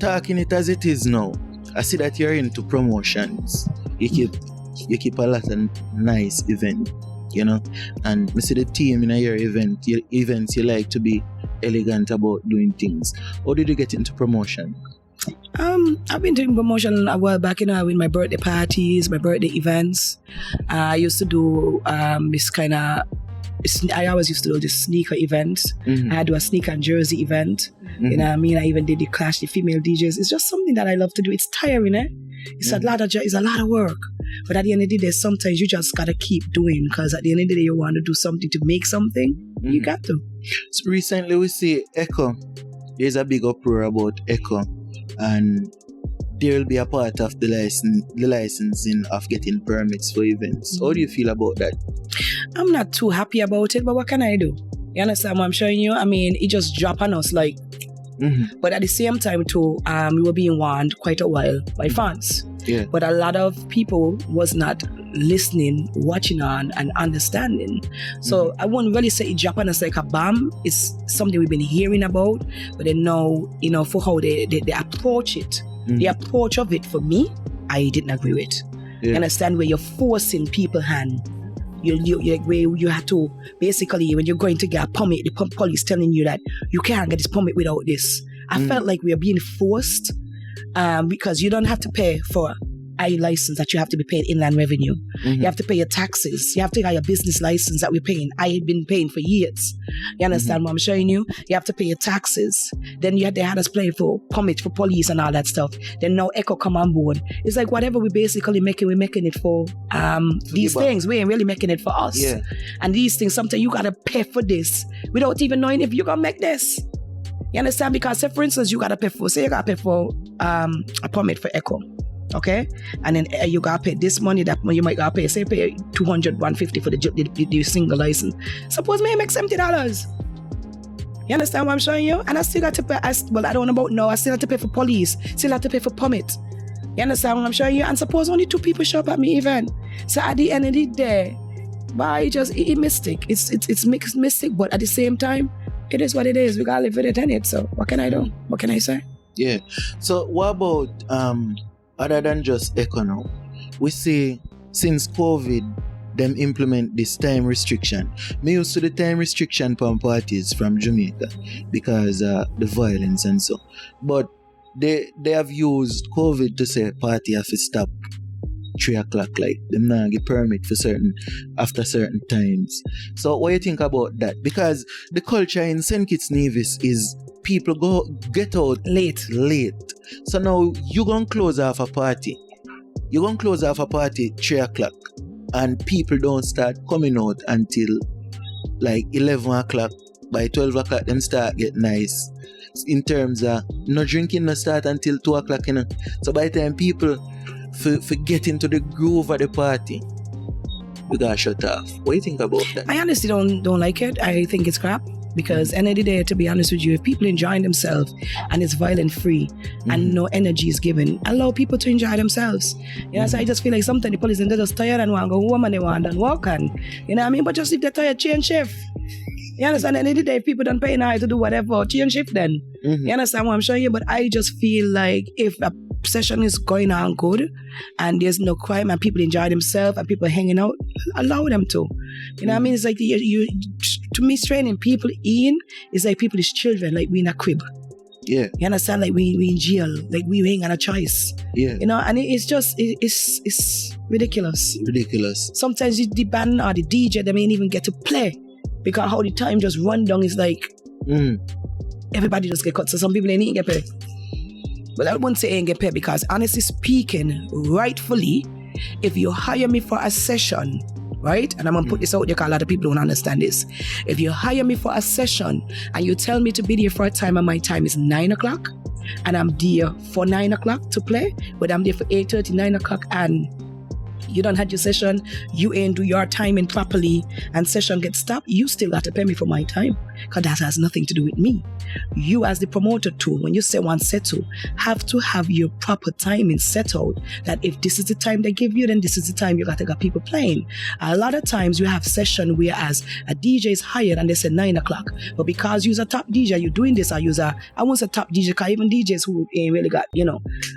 talking it as it is now. I see that you're into promotions. You keep a lot of nice events, and I see the team in your events you like to be elegant about doing things. How did you get into promotion? I've been doing promotion a while back, with my birthday parties, my birthday events. I used to do this kind of. I always used to do this sneaker event. I had to do a sneaker and jersey event. You know what I mean? I even did the Clash the female DJs. It's just something that I love to do. It's tiring, eh? It's a lot of work. But at the end of the day, sometimes you just gotta keep doing, because at the end of the day, you want to do something to make something. You got to. So recently we see Echo. There's a big uproar about Echo, and there will be a part of the licensing of getting permits for events. How do you feel about that? I'm not too happy about it, but what can I do? You understand what I'm showing you? I mean, it just dropped on us like. But at the same time too, we were being warned quite a while by fans. Yeah. But a lot of people was not listening, watching on, and understanding. So I wouldn't really say it dropped on us like a bomb. It's something we've been hearing about, but then now, for how they approach it. The approach of it, for me, I didn't agree with. Yeah. You understand, where you're forcing people's hand. You have to, basically, when you're going to get a permit, the police telling you that you can't get this permit without this. I felt like we are being forced because you don't have to pay for license that you have to be paying inland revenue. You have to pay your taxes. You have to have your business license that we're paying. I have been paying for years. You understand what I'm showing you? You have to pay your taxes. Then they had us pay for permit for police and all that stuff. Then now Echo come on board. It's like whatever we basically making, we're making it for these things. We ain't really making it for us. Yeah. And these things, sometimes you gotta pay for this without even knowing if you're gonna make this. You understand? Because say for instance, you gotta pay for a permit for Echo. Okay, and then you gotta pay this money, that money you might gotta pay. Say pay 200, 150 for the single license. Suppose me make $70. You understand what I'm showing you? And I still got to pay. I don't know about now. I still have to pay for police. Still have to pay for permit. You understand what I'm showing you? And suppose only 2 people show up at me even. So at the end of the day, but it's mistake. It's mixed mistake, but at the same time, it is what it is. We gotta live with it, innit? So what can I do? What can I say? Yeah. So what about other than just Echo now? We see since COVID, them implement this time restriction. Me used to the time restriction from parties from Jamaica because the violence and so. But they have used COVID to say party have to stop 3 o'clock, like them not get permit for after certain times. So what do you think about that? Because the culture in St. Kitts Nevis is people get out late. So now you're gonna close off a party. 3 o'clock. And people don't start coming out until like 11 o'clock. By 12 o'clock, them start get nice. In terms of no drinking, no start until 2 o'clock. You know? So by the time people get into the groove of the party, we gotta shut off. What do you think about that? I honestly don't like it. I think it's crap. Because end of the day, to be honest with you, if people enjoying themselves and it's violent free and no energy is given, allow people to enjoy themselves. You know, so I just feel like sometimes the police, they're just tired and want to go home and they want and walk and, you know what I mean? But just if they're tired, change shift. You understand? At the end of the day, if people don't pay now to do whatever, change shift then. You understand what I'm showing you? But I just feel like if a session is going on good and there's no crime and people enjoy themselves and people are hanging out, allow them to. You know what I mean? It's like you to me, training people in is like people is children, like we in a crib. Yeah. You understand? Like we in jail, like we ain't got a choice. Yeah. You know, and it's just it's ridiculous. Sometimes the band or the DJ, they may even get to play because how the time just run down is like everybody just get cut. So some people ain't get paid. But I wouldn't say ain't get paid because honestly speaking, rightfully, if you hire me for a session, right? And I'm going to put this out there because a lot of people don't understand this. If you hire me for a session and you tell me to be there for a time and my time is 9 o'clock and I'm there for 9 o'clock to play, but I'm there for 8:30, 9 o'clock and you don't have your session, you ain't do your timing properly and session gets stopped, you still got to pay me for my time because that has nothing to do with me. You as the promoter too, when you say one settle, have to have your proper timing settled that if this is the time they give you, then this is the time you got to get people playing. A lot of times you have session whereas a DJ is hired and they say 9 o'clock, but because you're a top DJ, you're doing this, or I won't say top DJ because even DJs who ain't really got,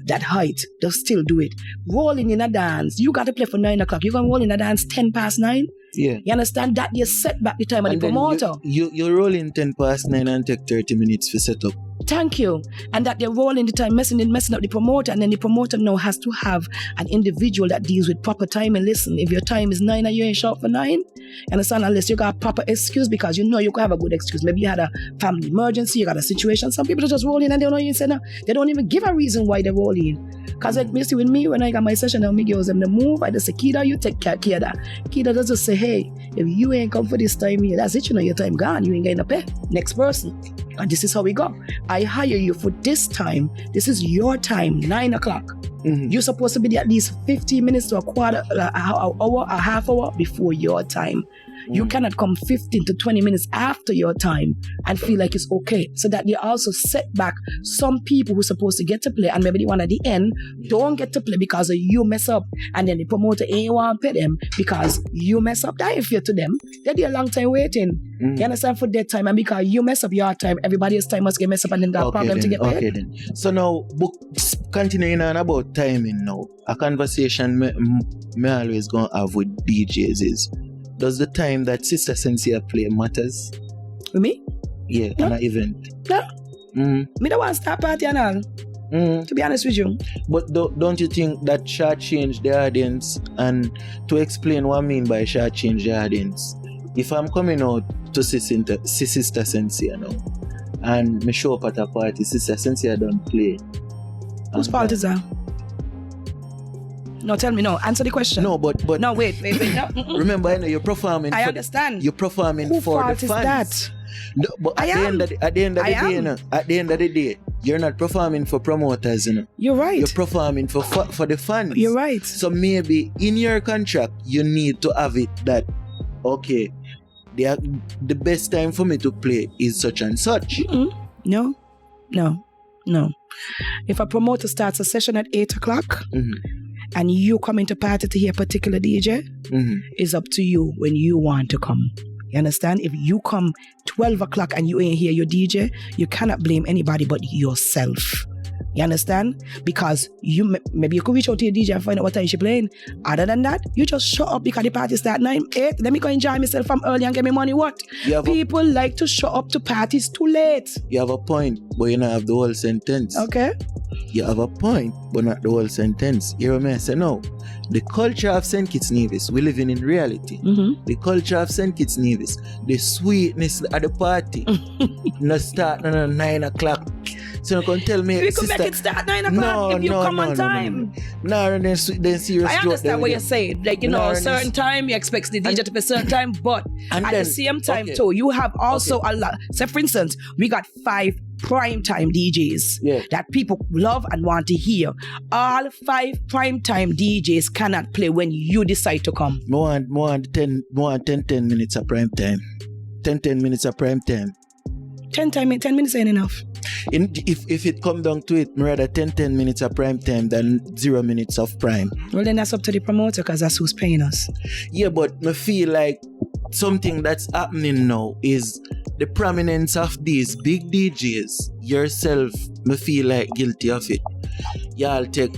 that height, they'll still do it. Rolling in a dance, you got to play for 9 o'clock. You're going to roll in a dance 9:10. Yeah. You understand? That you set back the time of the promoter. You're rolling 9:10 and take 30 minutes for setup. Thank you. And that they're rolling the time, messing up the promoter, and then the promoter now has to have an individual that deals with proper time. And listen, if your time is 9 and you ain't sharp for 9, you understand, unless you got a proper excuse, because you can have a good excuse. Maybe you had a family emergency, you got a situation. Some people just roll in and they don't even say no. They don't even give a reason why they roll in. Because like basically with me, when I got my session, I'll make girls them to move. I just say, Kida, you take care of Kida. Kida does just say, hey, if you ain't come for this time here, that's it, your time gone. You ain't getting a pay. Next person. And this is how we go. I hire you for this time. This is your time, 9 o'clock. You're supposed to be there at least 15 minutes to an hour, a half hour before your time. You cannot come 15 to 20 minutes after your time and feel like it's okay. So that you also set back some people who are supposed to get to play and maybe the one at the end don't get to play because you mess up. And then the promoter ain't want to pay them because you mess up. That ain't fair to them. They're there a long time waiting. You understand, for their time, and because you mess up your time, everybody's time must get messed up and then got a problem to get paid. Okay then. So now, continuing on about timing now, a conversation me always gonna have with DJs is, does the time that Sister Sensia play matters? With me? Yeah, no. on an event. No. Me don't want to start party and all. To be honest with you. But don't you think that shortchange the audience? And to explain what I mean by shortchange the audience, if I'm coming out to see Sister Sensia now, and me show up at a party, Sister Sensia don't play. Whose fault is that? No, tell me. No, answer the question. No, but no, wait. No. Remember, I know you're performing. I understand. You're performing Who for fault the is fans. that? No, but at the end of the day, you're not performing for promoters, you know. You're right. You're performing for the fans. You're right. So maybe in your contract, you need to have it that, okay, the best time for me to play is such and such. No. If a promoter starts a session at 8 o'clock and you come into party to hear a particular DJ, it's up to you when you want to come. You understand? If you come 12 o'clock and you ain't hear your DJ, you cannot blame anybody but yourself. You understand? Because maybe you could reach out to your DJ and find out what time she's playing. Other than that, you just show up because the party starts 9, 8. Let me go enjoy myself from early and get me money. What? People like to show up to parties too late. You have a point, but you don't have the whole sentence. Okay. You have a point, but not the whole sentence. You hear me? I say no. The culture of St. Kitts Nevis, we living in reality. The culture of St. Kitts Nevis, the sweetness at the party, no start at 9 o'clock. So you can tell me, we could make it start 9 o'clock if you come on time. No, then serious. I understand what you're saying. Like, you know, a certain time, you expect the DJ to be a certain time, but at the same time, too, you have also a lot. Say, for instance, we got 5 primetime DJs that people love and want to hear. All 5 primetime DJs cannot play when you decide to come. More than 10 minutes of prime time. 10 minutes of prime time. 10 minutes ain't enough. If it come down to it, rather 10 minutes of prime time than 0 minutes of prime. Well, then that's up to the promoter because that's who's paying us. Yeah, but I feel like something that's happening now is the prominence of these big DJs. Yourself, I feel like guilty of it. Y'all take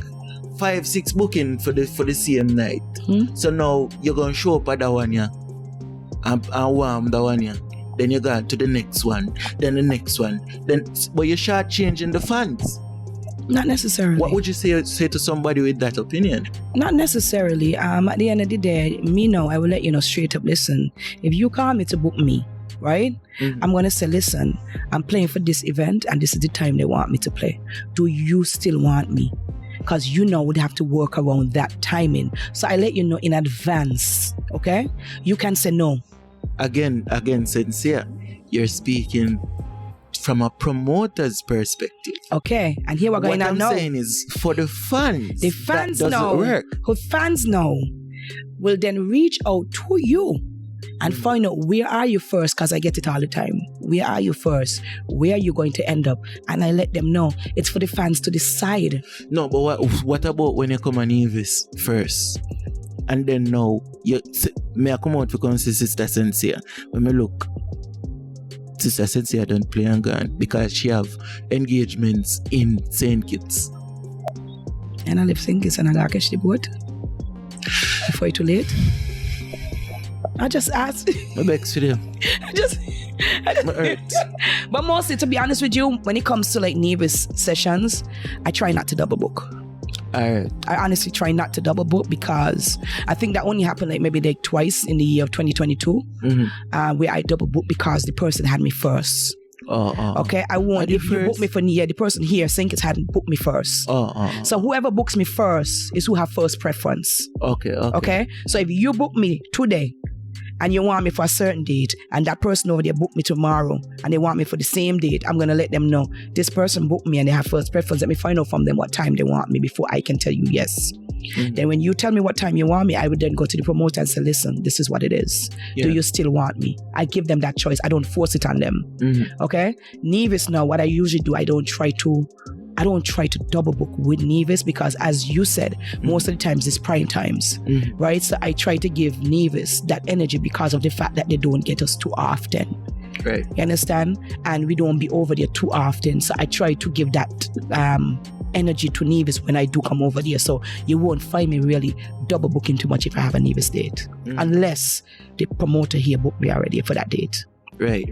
5-6 booking for the same night. So now you're gonna show up at that one, and warm that one, Then you go to the next one, then the next one. But you're shortchanging the fans. Not necessarily. What would you say to somebody with that opinion? Not necessarily. At the end of the day, I will let you know straight up, listen, if you call me to book me, right? I'm going to say, listen, I'm playing for this event and this is the time they want me to play. Do you still want me? Because would have to work around that timing. So I let you know in advance, okay? You can say no. Again, Sensia, you're speaking from a promoter's perspective. Okay, and here we're going to know. What I'm saying is for the fans. The fans that doesn't work. Who fans know will then reach out to you and find out where are you first, because I get it all the time. Where are you first? Where are you going to end up? And I let them know. It's for the fans to decide. No, but what about when you come on Nevis first? And then now, may I come out to come see Sister Sensia? When I look, Sister Sensia don't play and gone because she have engagements in St. Kitts. And I live St. Kitts and I gotta catch the boat before it's too late. I just asked. My back's for them. My hurt. But mostly, to be honest with you, when it comes to like Nevis sessions, I try not to double book. Alright. I honestly try not to double book because I think that only happened maybe twice in the year of 2022 where I double book because the person had me first. Okay, I want if you book me for the person here St. Kitts hadn't booked me first. So whoever books me first is who have first preference. Okay. So if you book me today and you want me for a certain date and that person over there booked me tomorrow and they want me for the same date, I'm going to let them know this person booked me and they have first preference. Let me find out from them what time they want me before I can tell you yes. Then when you tell me what time you want me, I would then go to the promoter and say, listen, this is what it is. Do you still want me? I give them that choice. I don't force it on them. Okay? Nevis now, what I usually do, I don't try to double book with Nevis because as you said, most of the times it's prime times, right? So I try to give Nevis that energy because of the fact that they don't get us too often. Right. You understand? And we don't be over there too often. So I try to give that energy to Nevis when I do come over there. So you won't find me really double booking too much if I have a Nevis date. Unless the promoter here booked me already for that date. Right.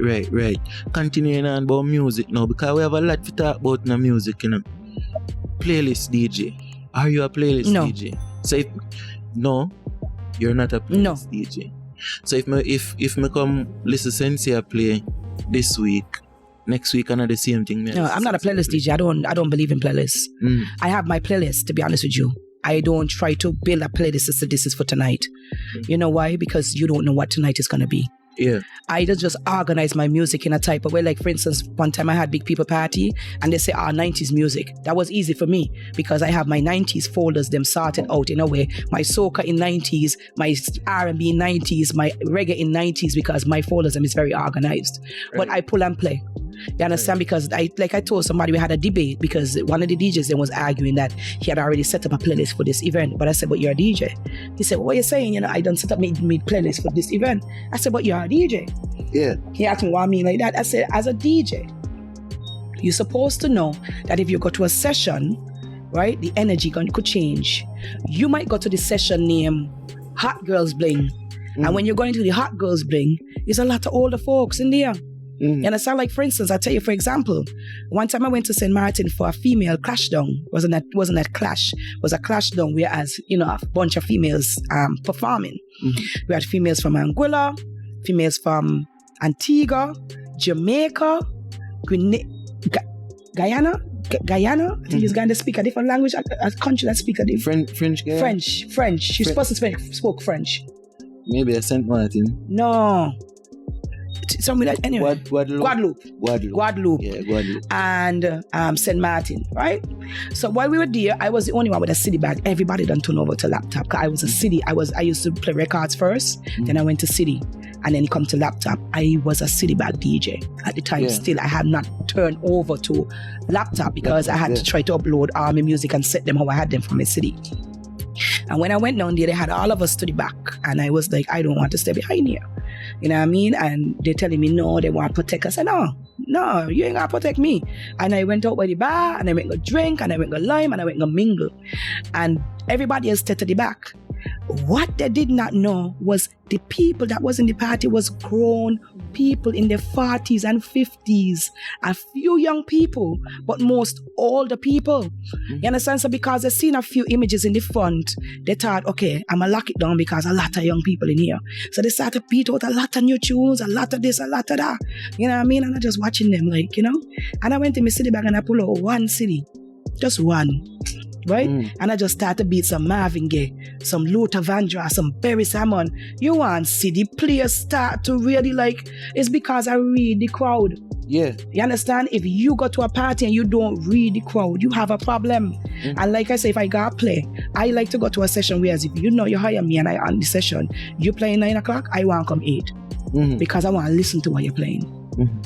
Continuing on about music now, because we have a lot to talk about in the music, playlist DJ? Are you a playlist No. DJ? So if no, you're not a playlist DJ. So if me come listen Sensia play this week, next week another same thing. No, I'm not a playlist DJ. I don't believe in playlists. I have my playlist, to be honest with you. I don't try to build a playlist as this is for tonight. You know why? Because you don't know what tonight is gonna be. Yeah. I just organize my music in a type of way. Like, for instance, one time I had big people party and they say, 90s music. That was easy for me because I have my 90s folders, them sorted out in a way. My soca in 90s, my R&B in 90s, my reggae in 90s, because my folders them is very organized. Right. But I pull and play. You understand? Right. Because I told somebody, we had a debate because one of the DJs then was arguing that he had already set up a playlist for this event. But I said, but you're a DJ. He said, what are you saying? You know, I done set up my playlist for this event. I said, but you're a DJ. Yeah. He asked me why I mean like that. I said, as a DJ, you're supposed to know that if you go to a session, right, the energy could change. You might go to the session named Hot Girls Bling. And when you're going to the Hot Girls Bling, there's a lot of older folks in there. You understand? Like, for instance, I tell you, for example, one time I went to St. Martin for a female clash down. Wasn't that clash? It was a clash down, whereas, you know, a bunch of females performing. We had females from Anguilla, females from Antigua, Jamaica, Guyana. I think it's going to speak a different language, a country that speak a different French. French. She's supposed to spoke French. Maybe a St. Martin. No. Something like anyway. Guadeloupe. Yeah, Guadeloupe. And St. Martin, right? So while we were there, I was the only one with a city bag. Everybody done turn over to laptop. I was a city. I used to play records first, then I went to city, and then it come to laptop. I was a city bag DJ at the time. Still, I had not turned over to laptop because I had to try to upload all my music and set them how I had them from my city. And when I went down there, they had all of us to the back, and I was like, I don't want to stay behind here. You know what I mean? And they're telling me, no, they want to protect us. I said, no, you ain't going to protect me. And I went out by the bar, and I went to drink, and I went to lime, and I went to mingle. And everybody else stayed to the back. What they did not know was the people that was in the party was grown people in their 40s and 50s. A few young people, but most older people. You understand? So because they seen a few images in the front, they thought, okay, I'm going to lock it down because a lot of young people in here. So they started to beat out a lot of new tunes, a lot of this, a lot of that. You know what I mean? And I'm just watching them, like, you know. And I went to my city bag and I pulled out one city. Just one. Right? And I just started to beat some Marvin Gaye, some Luther Vandross, some Barry Salmon. You want to see the players start to really like, it's because I read the crowd. Yeah. You understand? If you go to a party and you don't read the crowd, you have a problem. And like I say, if I got to play, I like to go to a session whereas if you know you hire me and I on the session, you playing 9 o'clock, I want to come 8. Because I want to listen to what you're playing.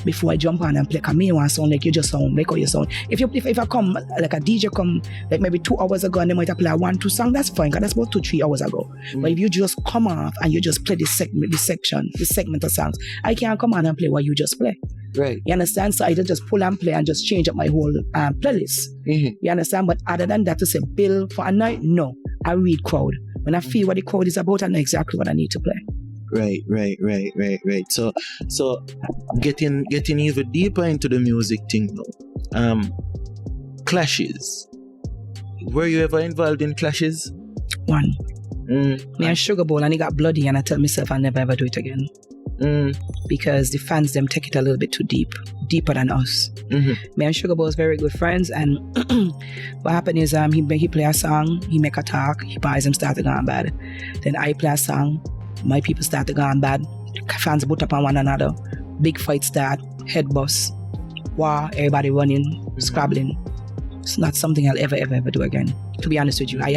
Before I jump on and play, because me want to sound like you just sound like how you sound. If I come, like a DJ come like maybe 2 hours ago and they might have played a 1-2 song, that's fine, because that's about 2-3 hours ago. But if you just come off and you just play this segment of songs, I can't come on and play what you just play. Right. You understand? So I just pull and play and just change up my whole playlist. You understand? But other than that, to say bill for a night, no. I read crowd. When I feel what the crowd is about, I know exactly what I need to play. Right. So getting even deeper into the music thing now. Clashes. Were you ever involved in clashes? One. Me and Sugar Bowl, and it got bloody, and I tell myself I'll never ever do it again. Because the fans them take it a little bit too deeper than us. Me and Sugar Bowl is very good friends, and what happened is he play a song, he make a talk, he buys him start to go bad. Then I play a song, my people start to go bad, fans put up on one another, big fight start, head bust, war, everybody running, scrabbling. It's not something I'll ever do again. To be honest with you, I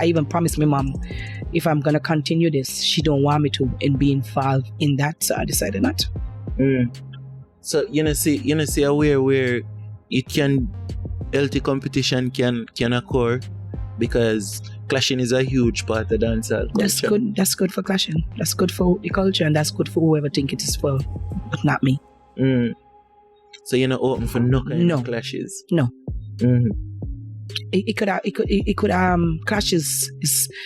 even promised my mom, if I'm gonna continue this, she don't want me to be involved in that, so I decided not. So see where it can healthy competition can occur, because clashing is a huge part of dancehall culture. That's good for clashing. That's good for the culture, and that's good for whoever think it is for, but not me. So you're not open for no kind of clashes? No. It could clashes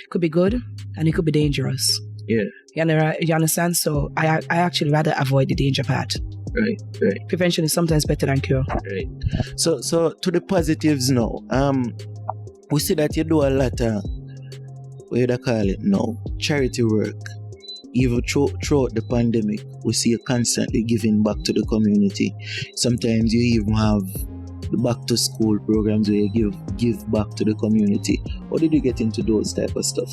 could be good and it could be dangerous. Yeah. You understand? So I actually rather avoid the danger part. Right. Prevention is sometimes better than cure. Right. So to the positives now. We see that you do a lot of, what do you call it now? Charity work. Even throughout the pandemic, we see you constantly giving back to the community. Sometimes you even have the back to school programs where you give back to the community. How did you get into those type of stuff?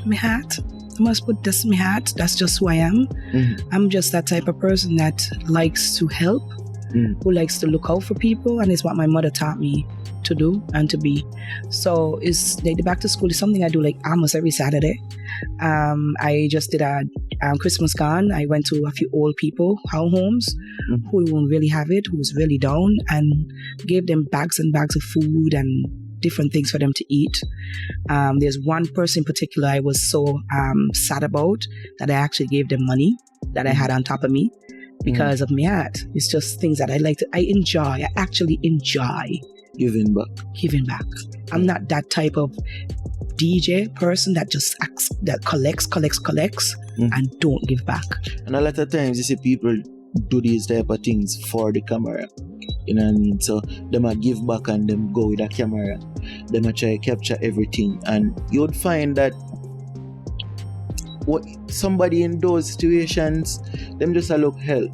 My heart. I must put this in my heart. That's just who I am. Mm-hmm. I'm just that type of person that likes to help, who likes to look out for people, and it's what my mother taught me to do and to be. So it's like the back to school is something I do like almost every Saturday. I just did a Christmas gone. I went to a few old people, homes, who won't really have it, who was really down, and gave them bags and bags of food and different things for them to eat. There's one person in particular I was so sad about that I actually gave them money that I had on top of me because of my heart. It's just things that I actually enjoy giving back. I'm not that type of DJ person that just acts, that collects and don't give back. And a lot of times you see people do these type of things for the camera. You know what I mean? So they might give back and them go with a camera. They might try to capture everything. And you would find that somebody in those situations, them just a look help.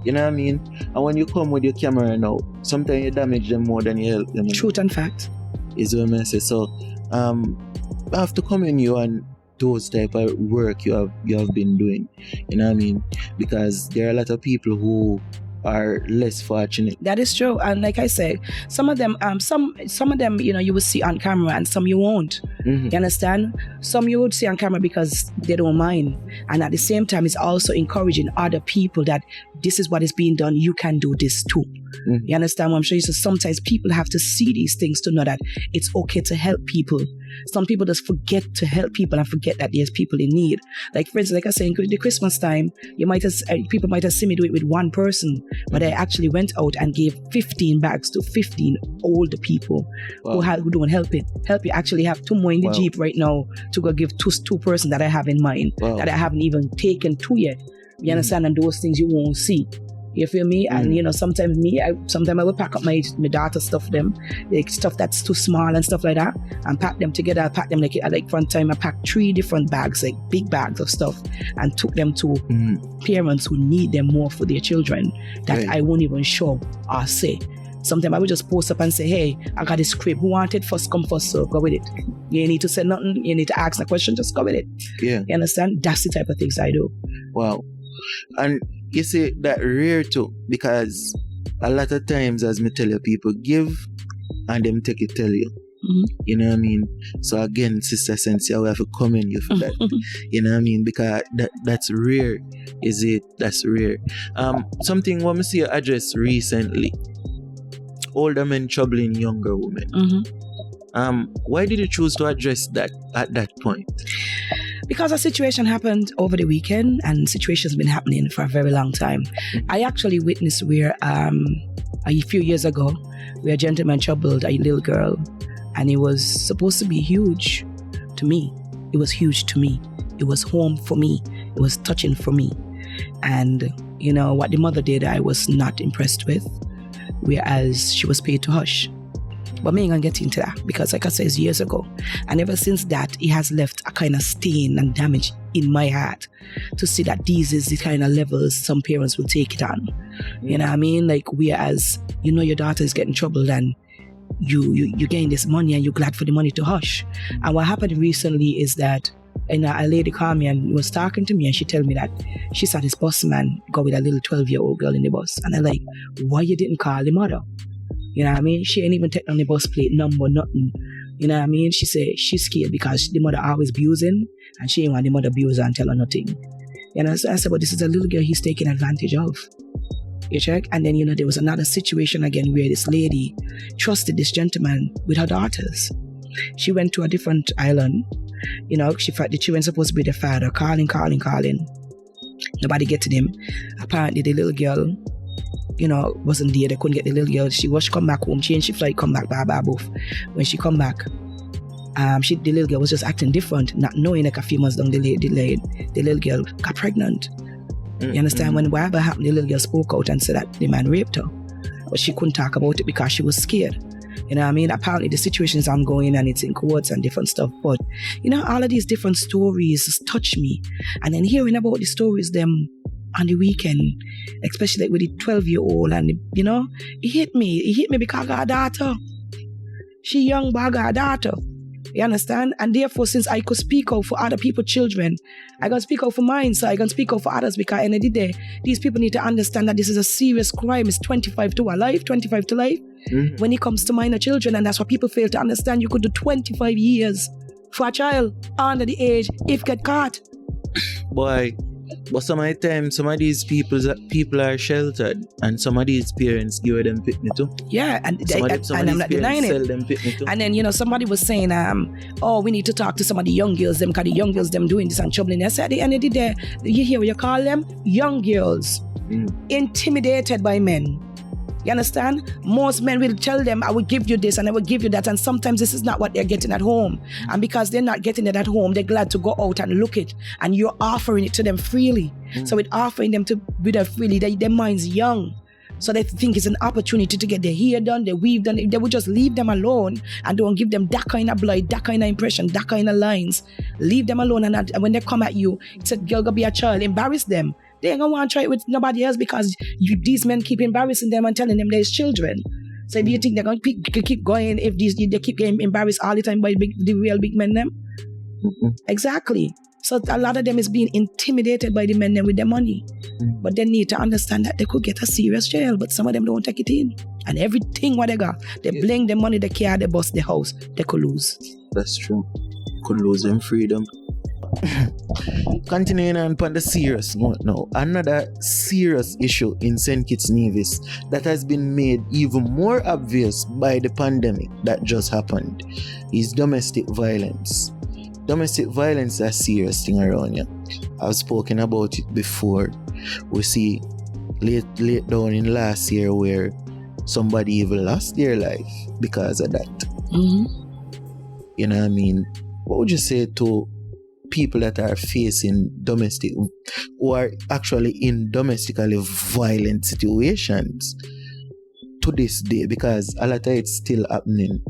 You know what I mean? And when you come with your camera now, sometimes you damage them more than you help them. Truth and fact. Is what I say. So I have to commend you on those type of work you have been doing. You know what I mean? Because there are a lot of people who are less fortunate. That is true. And like I said, some of them, some of them, you will see on camera and some you won't. You understand? Some you would see on camera because they don't mind. And at the same time, it's also encouraging other people that this is what is being done. You can do this too. You understand what I'm saying? So sometimes people have to see these things to know that it's okay to help people. Some people just forget to help people and forget that there's people in need. Like for instance, like I say, in the Christmas time, people might have seen me do it with one person, but I actually went out and gave 15 bags to 15 older people who don't help you. Actually have 2 more in the Jeep right now to go give two person that I have in mind that I haven't even taken to yet. You understand? And those things you won't see. You feel me? And sometimes I will pack up my daughter's stuff, like stuff that's too small and stuff like that, and pack them together. I pack them like one time I packed 3 different bags, like big bags of stuff, and took them to parents who need them more for their children that I won't even show or say. Sometimes I would just post up and say, hey, I got this crib. Who want it? First come, first serve. Go with it. You need to say nothing. You need to ask a question. Just go with it. Yeah. You understand? That's the type of things I do. Wow. And you see that rare too, because a lot of times, as me tell you, people give and them take it tell you. You know what I mean? So again, Sister Sensia, we have to commend you for that. You know what I mean? Because that's rare. That's rare. Something what me see you address recently. Older men troubling younger women. Why did you choose to address that at that point? Because a situation happened over the weekend, and situation's been happening for a very long time. I actually witnessed where a few years ago, where a gentleman troubled a little girl, and it was supposed to be huge to me. It was huge to me. It was home for me. It was touching for me. And what the mother did, I was not impressed with, whereas she was paid to hush. But me ain't gonna get into that because, like I said, it's years ago. And ever since that, it has left a kind of stain and damage in my heart to see that these is the kind of levels some parents will take it on. You know what I mean? Like, whereas, your daughter is getting troubled and you gain this money and you're glad for the money to hush. And what happened recently is that a lady called me and was talking to me, and she told me that she saw this bus man go with a little 12-year-old girl in the bus. And I'm like, why you didn't call the mother? You know what I mean? She ain't even taking on the bus plate number, nothing. You know what I mean? She said she's scared because the mother always abusing, and she ain't want the mother abuse her and tell her nothing. So I said, but this is a little girl he's taking advantage of. You check? And then, there was another situation again where this lady trusted this gentleman with her daughters. She went to a different island. She thought the children supposed to be the father, calling. Nobody get to them. Apparently, the little girl, wasn't there. They couldn't get the little girl. She come back home, changed she flight, come back, both. When she come back, the little girl was just acting different, not knowing like a few months down the little girl got pregnant. You understand? When whatever happened, the little girl spoke out and said that the man raped her. But she couldn't talk about it because she was scared. You know what I mean? Apparently the situation is ongoing and it's in courts and different stuff. But, you know, all of these different stories touch me. And then hearing about the stories them on the weekend, especially like with the 12-year-old and, you know, it hit me. It hit me because I got a daughter. She young, but I got a daughter. You understand? And therefore, since I could speak out for other people's children, I can speak out for mine, so I can speak out for others, because at the end of the day, these people need to understand that this is a serious crime. It's 25 to life. When it comes to minor children, and that's what people fail to understand. You could do 25 years for a child under the age if get caught. Boy, but some of the time, some of these people are sheltered, and some of these parents give them pitney too. Yeah, and I'm not denying it. And then, you know, somebody was saying, oh, we need to talk to some of the young girls, them, because the young girls, them doing this and troubling us. At the end of the day, you hear what you call them? Young girls, intimidated by men. You understand? Most men will tell them, I will give you this and I will give you that. And sometimes this is not what they're getting at home. And because they're not getting it at home, they're glad to go out and look it. And you're offering it to them freely. So with offering them to be there freely, their mind's young. So they think it's an opportunity to get their hair done, their weave done. They would just leave them alone and don't give them that kind of blight, that kind of impression, that kind of lines. Leave them alone. And when they come at you, it's a girl gonna be a child, embarrass them. They ain't gonna want to try it with nobody else because these men keep embarrassing them and telling them there's children. So if you think they're gonna keep going, if they keep getting embarrassed all the time by the real big men them? Exactly. So a lot of them is being intimidated by the men them with their money. But they need to understand that they could get a serious jail, but some of them don't take it in. And everything what they got, they bling the money, they care, they bust the house, they could lose. That's true. Could lose them freedom. Continuing on the serious note now, another serious issue in St. Kitts Nevis that has been made even more obvious by the pandemic that just happened is domestic violence. Domestic violence is a serious thing around here. I've spoken about it before. We see late down in last year where somebody even lost their life because of that. You know what I mean? What would you say to people that are facing domestic, who are actually in domestically violent situations to this day? Because a lot of it's still happening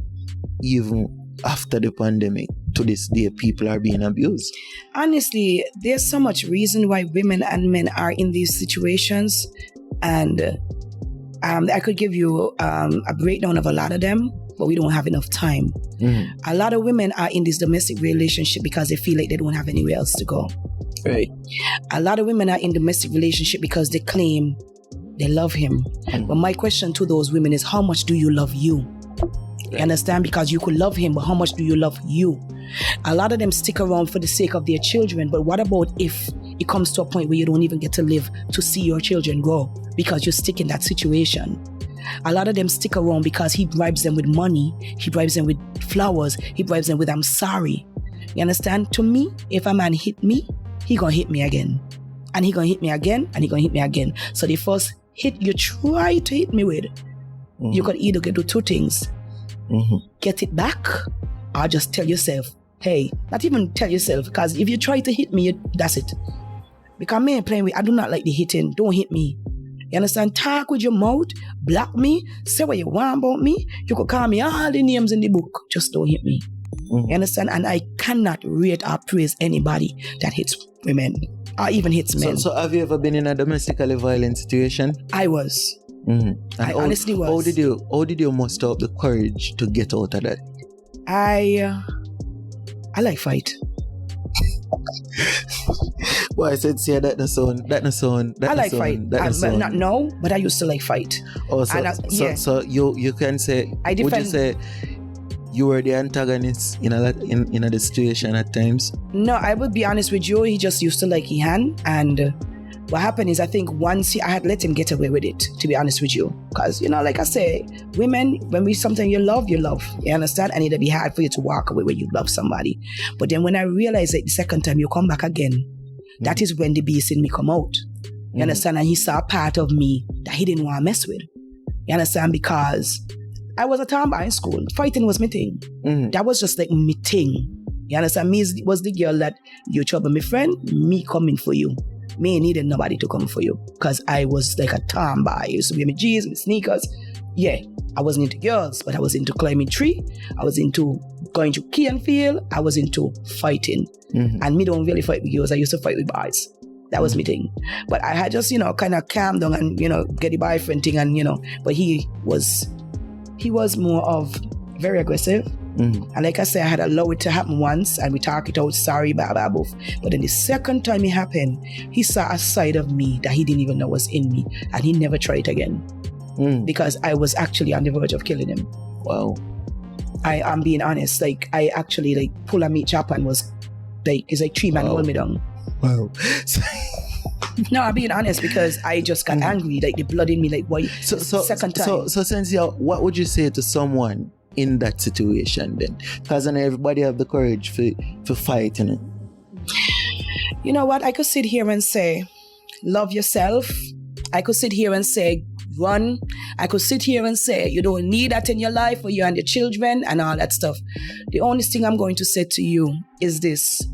even after the pandemic. To this day, people are being abused. Honestly, there's so much reason why women and men are in these situations, and I could give you a breakdown of a lot of them, but we don't have enough time. A lot of women are in this domestic relationship because they feel like they don't have anywhere else to go. Right. A lot of women are in domestic relationship because they claim they love him. But my question to those women is, how much do you love you? You understand? Because you could love him, but how much do you love you? A lot of them stick around for the sake of their children, but what about if it comes to a point where you don't even get to live to see your children grow because you're stuck in that situation? A lot of them stick around because he bribes them with money, he bribes them with flowers, he bribes them with I'm sorry. You understand? To me, if a man hit me, he gonna hit me again. And he gonna hit me again, and he gonna hit me again. So the first hit you try to hit me with, you could either do two things. Get it back, or just tell yourself, hey, not even tell yourself, because if you try to hit me, that's it. Because me playing with, I do not like the hitting. Don't hit me. You understand? Talk with your mouth, block me, say what you want about me. You could call me all the names in the book, just don't hit me. You understand? And I cannot rate or praise anybody that hits women or even hits men. So have you ever been in a domestically violent situation? I was. I honestly was. How did you muster up the courage to get out of that? I like fight. Well, I said, see, that no sound. I like fight. Not now, but I used to like fight. Oh, so you can say, I defend. Would you say you were the antagonist in the situation at times? No, I would be honest with you. He just used to like his hand, and what happened is, I think once I had let him get away with it, to be honest with you. Because, you know, like I say, women, when we something you love. You understand? And it'll be hard for you to walk away when you love somebody. But then when I realized that the second time you come back again, that is when the beast in me come out. You understand? And he saw a part of me that he didn't want to mess with. You understand? Because I was a tomboy in school. Fighting was my thing. That was just like my thing. You understand? Me was the girl that you trouble my friend, me coming for you. me needed nobody to come for you because I was like a tomboy. I used to wear my jeans, my sneakers. Yeah, I wasn't into girls, but I was into climbing tree. I was into going to key and field. I was into fighting. And me don't really fight with girls. I used to fight with boys. That was my thing. But I had just, kind of calmed down and, get the boyfriend thing and, but he was more of very aggressive. And like I said, I had allowed it to happen once and we talked it out, sorry, blah, blah, blah. But then the second time it happened, he saw a side of me that he didn't even know was in me and he never tried again. Because I was actually on the verge of killing him. Wow. I'm being honest. Like, I actually, like, pull a meat chop and was, like, it's like 3 men hold me down. Wow. No, I'm being honest because I just got angry. Like, the blood in me, like, why? Second time. So, Sensia, what would you say to someone in that situation then? Because everybody have the courage for fight, You know what? I could sit here and say, love yourself. I could sit here and say, run. I could sit here and say, you don't need that in your life for you and your children and all that stuff. The only thing I'm going to say to you is this.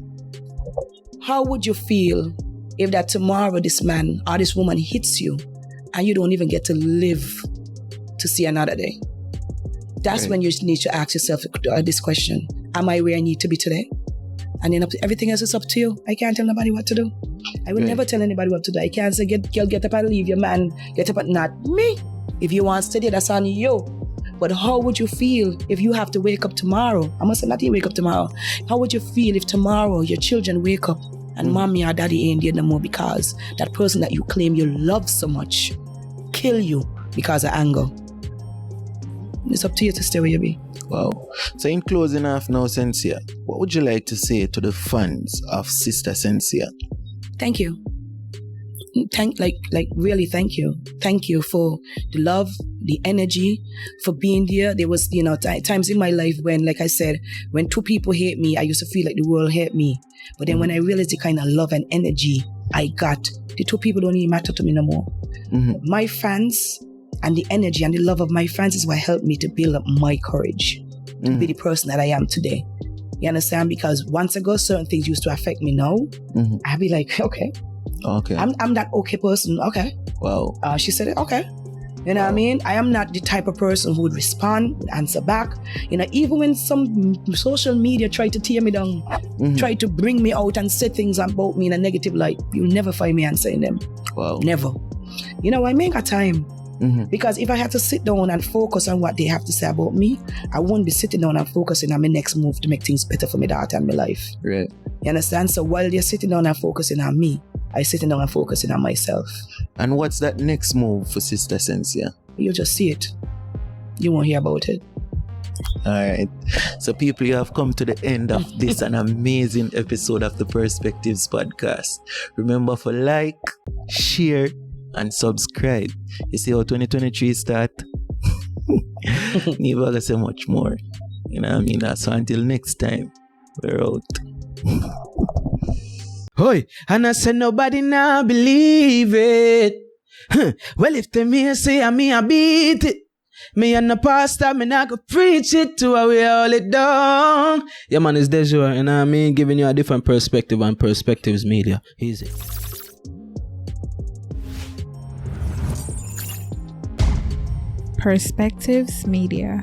How would you feel if that tomorrow this man or this woman hits you and you don't even get to live to see another day? That's when you need to ask yourself this question. Am I where I need to be today? And then everything else is up to you. I can't tell nobody what to do. I will never tell anybody what to do. I can't say, get up and leave your man. Get up and not me. If you want to stay there, that's on you. But how would you feel if you have to wake up tomorrow? I must say, not even wake up tomorrow. How would you feel if tomorrow your children wake up and mommy or daddy ain't there no more because that person that you claim you love so much kill you because of anger? It's up to you to stay where you be. Wow. So in closing off now, Sensia, what would you like to say to the fans of Sister Sensia? Thank you. Really thank you. Thank you for the love, the energy, for being there. There was, times in my life when, like I said, when 2 people hate me, I used to feel like the world hate me. But then when I realized the kind of love and energy I got, the 2 people don't even matter to me no more. My fans and the energy and the love of my fans is what helped me to build up my courage to be the person that I am today. You understand? Because once ago, certain things used to affect me now. I'd be like, okay. I'm that okay person. Okay. Wow. She said, okay. You know what I mean? I am not the type of person who would respond, would answer back. Even when some social media try to tear me down, try to bring me out and say things about me in a negative light, you'll never find me answering them. Wow. Never. I make a time. Because if I had to sit down and focus on what they have to say about me, I wouldn't be sitting down and focusing on my next move to make things better for my daughter and my life. Right. You understand? So while they're sitting down and focusing on me, I'm sitting down and focusing on myself. And what's that next move for Sister Sensia? You'll just see it. You won't hear about it. Alright. So people, you have come to the end of this an amazing episode of the Perspectives podcast. Remember to like, share, and subscribe. You see how 2023 start? Never gonna say much more. You know what I mean? So until next time, we're out. Hoy, and I said nobody now believe it. Well, if the me say I beat it. Me and the pastor, me not go preach it to how we all it down. Yeah, man, it's Dejour, you know what I mean? Giving you a different perspective on Perspectives Media. Easy. Perspectives Media.